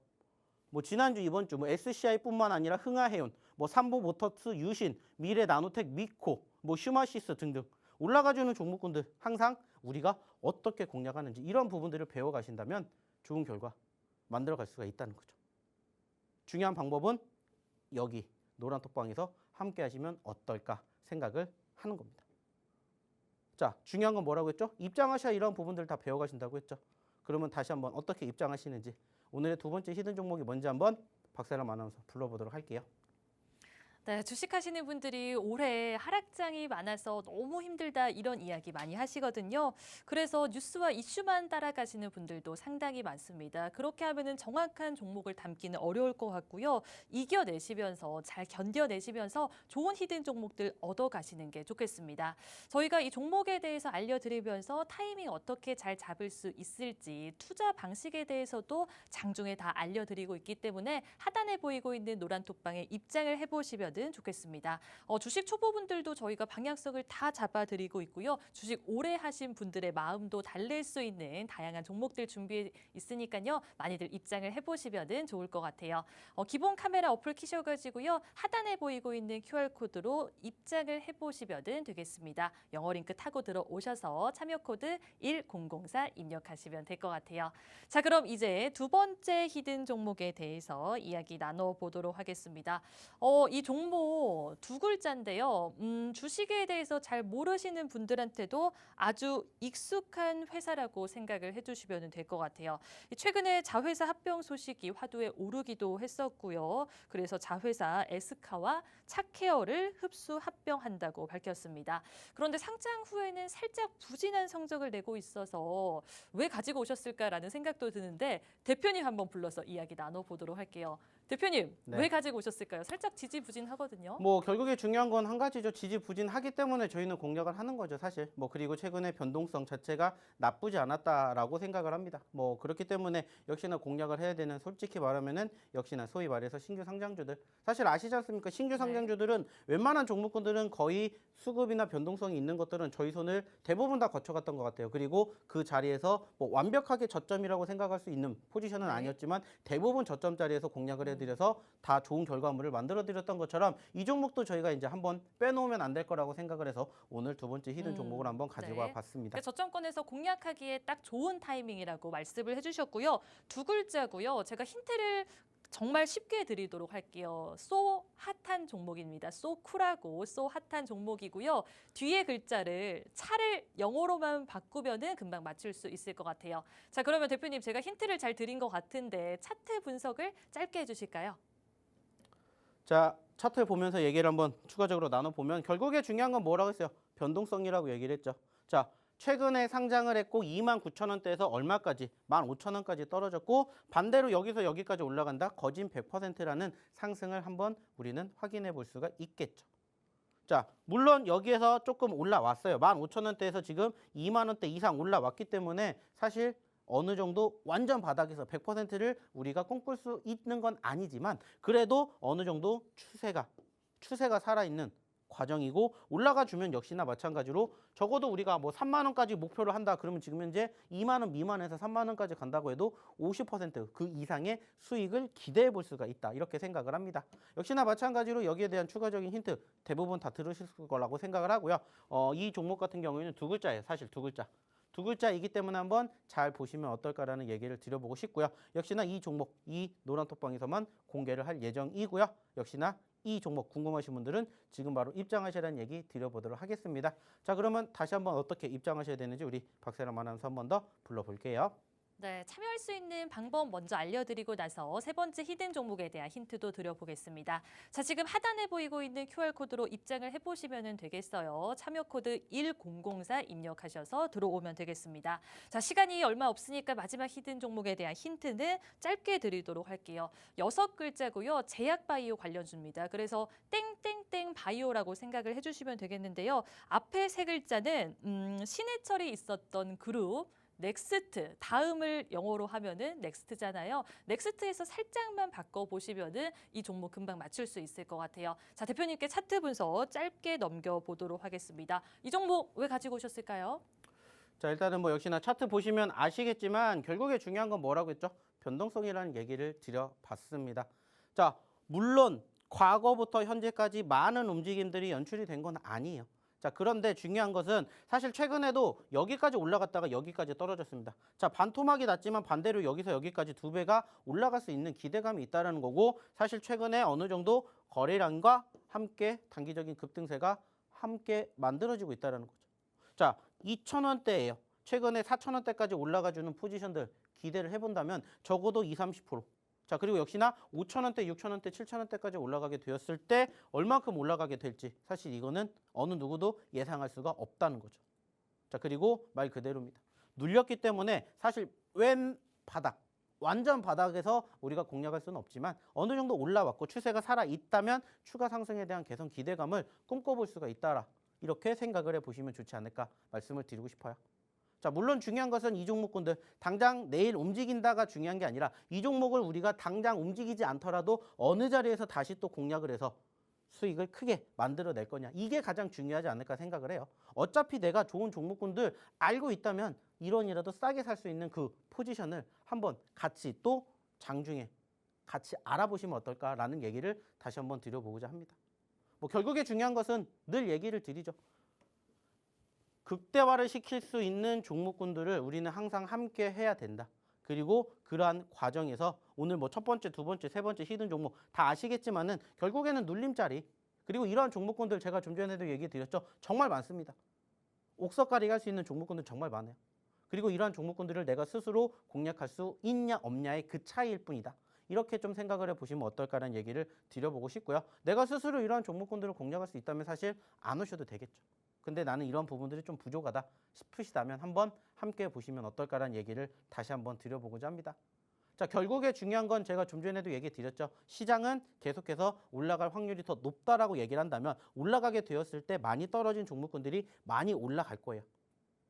뭐 지난주 이번 주 뭐 SCI뿐만 아니라 흥하해운, 뭐 삼보모터스, 유신, 미래나노텍, 미코, 뭐 슈마시스 등등 올라가주는 종목군들 항상 우리가 어떻게 공략하는지 이런 부분들을 배워가신다면 좋은 결과 만들어갈 수가 있다는 거죠. 중요한 방법은 여기 노란톡방에서 함께 하시면 어떨까 생각을 하는 겁니다. 자, 중요한 건 뭐라고 했죠? 입장하셔야 이런 부분들 다 배워가신다고 했죠. 그러면 다시 한번 어떻게 입장하시는지 오늘의 두 번째 히든 종목이 뭔지 한번 박세람 아나운서 불러보도록 할게요. 네, 주식하시는 분들이 올해 하락장이 많아서 너무 힘들다 이런 이야기 많이 하시거든요. 그래서 뉴스와 이슈만 따라가시는 분들도 상당히 많습니다. 그렇게 하면은 정확한 종목을 담기는 어려울 것 같고요. 이겨내시면서 잘 견뎌내시면서 좋은 히든 종목들 얻어가시는 게 좋겠습니다. 저희가 이 종목에 대해서 알려드리면서 타이밍 어떻게 잘 잡을 수 있을지 투자 방식에 대해서도 장중에 다 알려드리고 있기 때문에 하단에 보이고 있는 노란톡방에 입장을 해보시면 좋겠습니다. 주식 초보분들도 저희가 방향성을 다 잡아드리고 있고요. 주식 오래 하신 분들의 마음도 달랠 수 있는 다양한 종목들 준비해 있으니까요. 많이들 입장을 해보시면 좋을 것 같아요. 기본 카메라 어플 키셔가지고요. 하단에 보이고 있는 QR코드로 입장을 해보시면 되겠습니다. 영어 링크 타고 들어오셔서 참여 코드 1004 입력하시면 될 것 같아요. 자, 그럼 이제 두 번째 히든 종목에 대해서 이야기 나눠보도록 하겠습니다. 이 종목 두 글자인데요. 주식에 대해서 잘 모르시는 분들한테도 아주 익숙한 회사라고 생각을 해주시면 될 것 같아요. 최근에 자회사 합병 소식이 화두에 오르기도 했었고요. 그래서 자회사 에스카와 차케어를 흡수 합병한다고 밝혔습니다. 그런데 상장 후에는 살짝 부진한 성적을 내고 있어서 왜 가지고 오셨을까라는 생각도 드는데 대표님 한번 불러서 이야기 나눠보도록 할게요. 대표님, 네. 왜 가지고 오셨을까요? 살짝 지지부진하거든요. 뭐 결국에 중요한 건 한 가지죠. 지지부진하기 때문에 저희는 공략을 하는 거죠, 사실. 뭐 그리고 최근에 변동성 자체가 나쁘지 않았다라고 생각을 합니다. 뭐 그렇기 때문에 역시나 공략을 해야 되는, 솔직히 말하면은 역시나 소위 말해서 신규 상장주들. 사실 아시지 않습니까? 신규 상장주들은 웬만한 종목군들은 거의 수급이나 변동성이 있는 것들은 저희 손을 대부분 다 거쳐갔던 것 같아요. 그리고 그 자리에서 뭐 완벽하게 저점이라고 생각할 수 있는 포지션은 아니었지만 대부분 저점 자리에서 공략을 해드려서 다 좋은 결과물을 만들어드렸던 것처럼 이 종목도 저희가 이제 한번 빼놓으면 안 될 거라고 생각을 해서 오늘 두 번째 히든 종목을 한번 가지고 와 봤습니다. 그러니까 저점권에서 공략하기에 딱 좋은 타이밍이라고 말씀을 해주셨고요. 두 글자고요. 제가 힌트를 정말 쉽게 드리도록 할게요. 소 핫한 종목입니다. 소 쿨하고 소 핫한 종목이고요. 뒤에 글자를 차를 영어로만 바꾸면은 금방 맞출 수 있을 것 같아요. 자, 그러면 대표님 제가 힌트를 잘 드린 것 같은데 차트 분석을 짧게 해주실까요? 자, 차트 보면서 얘기를 한번 추가적으로 나눠보면 결국에 중요한 건 뭐라고 했어요? 변동성이라고 얘기를 했죠. 자, 최근에 상장을 했고 29,000원대에서 얼마까지? 15,000원까지 떨어졌고 반대로 여기서 여기까지 올라간다? 거진 100%라는 상승을 한번 우리는 확인해 볼 수가 있겠죠. 자, 물론 여기에서 조금 올라왔어요. 15,000원대에서 지금 2만 원대 이상 올라왔기 때문에 사실 어느 정도 완전 바닥에서 100%를 우리가 꿈꿀 수 있는 건 아니지만 그래도 어느 정도 추세가 살아있는 과정이고 올라가 주면 역시나 마찬가지로 적어도 우리가 뭐 3만 원까지 목표를 한다 그러면 지금 현재 2만 원 미만에서 3만 원까지 간다고 해도 50%그 이상의 수익을 기대해 볼 수가 있다 이렇게 생각을 합니다. 역시나 마찬가지로 여기에 대한 추가적인 힌트 대부분 다 들으실 거라고 생각을 하고요. 이 종목 같은 경우에는 두 글자예요. 사실 두 글자. 두 글자이기 때문에 한번 잘 보시면 어떨까라는 얘기를 드려보고 싶고요. 역시나 이 종목, 이 노란톡방에서만 공개를 할 예정이고요. 역시나 이 종목 궁금하신 분들은 지금 바로 입장하시라는 얘기 드려보도록 하겠습니다. 자, 그러면 다시 한번 어떻게 입장하셔야 되는지 우리 박세람 아나운서 한 번 더 불러볼게요. 네, 참여할 수 있는 방법 먼저 알려드리고 나서 세 번째 히든 종목에 대한 힌트도 드려보겠습니다. 자, 지금 하단에 보이고 있는 QR코드로 입장을 해보시면 되겠어요. 참여 코드 1004 입력하셔서 들어오면 되겠습니다. 자, 시간이 얼마 없으니까 마지막 히든 종목에 대한 힌트는 짧게 드리도록 할게요. 6글자고요. 제약바이오 관련주입니다. 그래서 땡땡땡 바이오라고 생각을 해주시면 되겠는데요. 앞에 세 글자는 신해철이 있었던 그룹 넥스트, 다음을 영어로 하면은 넥스트잖아요. 넥스트에서 살짝만 바꿔보시면은 이 종목 금방 맞출 수 있을 것 같아요. 자, 대표님께 차트 분석 짧게 넘겨보도록 하겠습니다. 이 종목 왜 가지고 오셨을까요? 자, 일단은 뭐 역시나 차트 보시면 아시겠지만 결국에 중요한 건 뭐라고 했죠? 변동성이라는 얘기를 드려봤습니다. 자, 물론 과거부터 현재까지 많은 움직임들이 연출이 된 건 아니에요. 자, 그런데 중요한 것은 사실 최근에도 여기까지 올라갔다가 여기까지 떨어졌습니다. 자, 반토막이 났지만 반대로 여기서 여기까지 두 배가 올라갈 수 있는 기대감이 있다는 거고 사실 최근에 어느 정도 거래량과 함께 단기적인 급등세가 함께 만들어지고 있다는 거죠. 자, 2,000원대예요. 최근에 4,000원대까지 올라가주는 포지션들 기대를 해본다면 적어도 20, 30%. 자, 그리고 역시나 5,000원대, 6,000원대, 7,000원대까지 올라가게 되었을 때 얼만큼 올라가게 될지 사실 이거는 어느 누구도 예상할 수가 없다는 거죠. 자, 그리고 말 그대로입니다. 눌렸기 때문에 사실 웬 바닥, 완전 바닥에서 우리가 공략할 수는 없지만 어느 정도 올라왔고 추세가 살아있다면 추가 상승에 대한 개선 기대감을 꿈꿔볼 수가 있다라 이렇게 생각을 해보시면 좋지 않을까 말씀을 드리고 싶어요. 자, 물론 중요한 것은 이 종목군들 당장 내일 움직인다가 중요한 게 아니라 이 종목을 우리가 당장 움직이지 않더라도 어느 자리에서 다시 또 공략을 해서 수익을 크게 만들어낼 거냐 이게 가장 중요하지 않을까 생각을 해요. 어차피 내가 좋은 종목군들 알고 있다면 1원이라도 싸게 살 수 있는 그 포지션을 한번 같이 또 장중에 같이 알아보시면 어떨까라는 얘기를 다시 한번 드려보고자 합니다. 뭐 결국에 중요한 것은 늘 얘기를 드리죠. 극대화를 시킬 수 있는 종목군들을 우리는 항상 함께 해야 된다. 그리고 그러한 과정에서 오늘 뭐 첫 번째, 두 번째, 세 번째 히든 종목 다 아시겠지만은 결국에는 눌림자리 그리고 이러한 종목군들 제가 좀 전에도 얘기 드렸죠. 정말 많습니다. 옥석가리 할 수 있는 종목군들 정말 많아요. 그리고 이러한 종목군들을 내가 스스로 공략할 수 있냐 없냐의 그 차이일 뿐이다. 이렇게 좀 생각을 해보시면 어떨까라는 얘기를 드려보고 싶고요. 내가 스스로 이러한 종목군들을 공략할 수 있다면 사실 안 오셔도 되겠죠. 근데 나는 이런 부분들이 좀 부족하다 싶으시다면 한번 함께 보시면 어떨까라는 얘기를 다시 한번 드려보고자 합니다. 자, 결국에 중요한 건 제가 좀 전에도 얘기 드렸죠. 시장은 계속해서 올라갈 확률이 더 높다라고 얘기를 한다면 올라가게 되었을 때 많이 떨어진 종목군들이 많이 올라갈 거예요.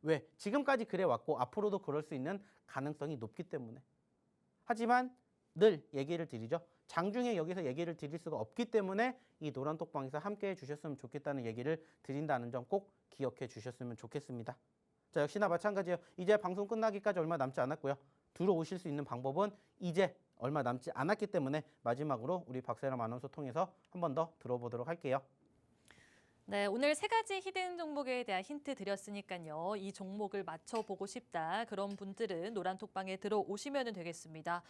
왜? 지금까지 그래 왔고 앞으로도 그럴 수 있는 가능성이 높기 때문에. 하지만 늘 얘기를 드리죠. 장중에 여기서 얘기를 드릴 수가 없기 때문에 이 노란톡방에서 함께 해주셨으면 좋겠다는 얘기를 드린다는 점 꼭 기억해 주셨으면 좋겠습니다. 자, 역시나 마찬가지예요. 이제 방송 끝나기까지 얼마 남지 않았고요. 들어오실 수 있는 방법은 이제 얼마 남지 않았기 때문에 마지막으로 우리 박세람 아나운서 통해서 한 번 더 들어보도록 할게요. 네, 오늘 세 가지 히든 종목에 대한 힌트 드렸으니까요. 이 종목을 맞춰보고 싶다. 그런 분들은 노란톡방에 들어오시면 되겠습니다.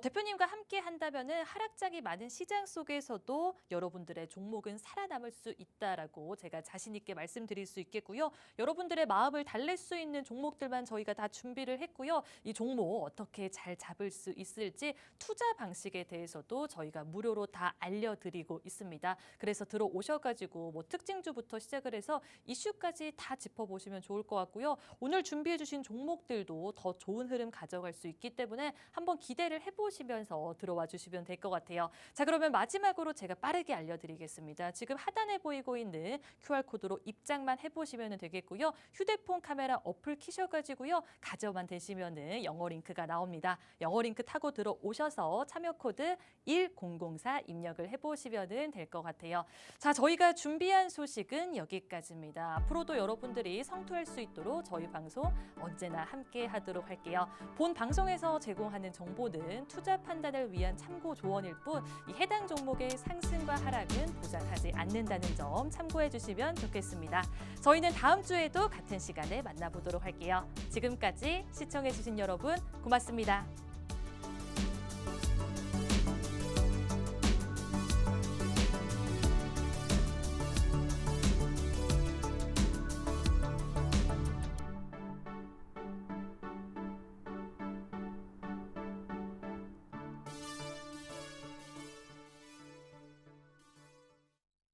대표님과 함께 한다면은 하락장이 많은 시장 속에서도 여러분들의 종목은 살아남을 수 있다라고 제가 자신 있게 말씀드릴 수 있겠고요. 여러분들의 마음을 달랠 수 있는 종목들만 저희가 다 준비를 했고요. 이 종목 어떻게 잘 잡을 수 있을지 투자 방식에 대해서도 저희가 무료로 다 알려드리고 있습니다. 그래서 들어오셔가지고 뭐 특징 해당주부터 시작을 해서 이슈까지 다 짚어보시면 좋을 것 같고요. 오늘 준비해주신 종목들도 더 좋은 흐름 가져갈 수 있기 때문에 한번 기대를 해보시면서 들어와 주시면 될 것 같아요. 자, 그러면 마지막으로 제가 빠르게 알려드리겠습니다. 지금 하단에 보이고 있는 QR코드로 입장만 해보시면 되겠고요. 휴대폰 카메라 어플 키셔가지고요. 가져만 되시면 영어 링크가 나옵니다. 영어 링크 타고 들어오셔서 참여 코드 1004 입력을 해보시면 될 것 같아요. 자, 저희가 준비한 소식은 여기까지입니다. 앞으로도 여러분들이 성투할 수 있도록 저희 방송 언제나 함께 하도록 할게요. 본 방송에서 제공하는 정보는 투자 판단을 위한 참고 조언일 뿐 이 해당 종목의 상승과 하락은 보장하지 않는다는 점 참고해 주시면 좋겠습니다. 저희는 다음 주에도 같은 시간에 만나보도록 할게요. 지금까지 시청해 주신 여러분 고맙습니다.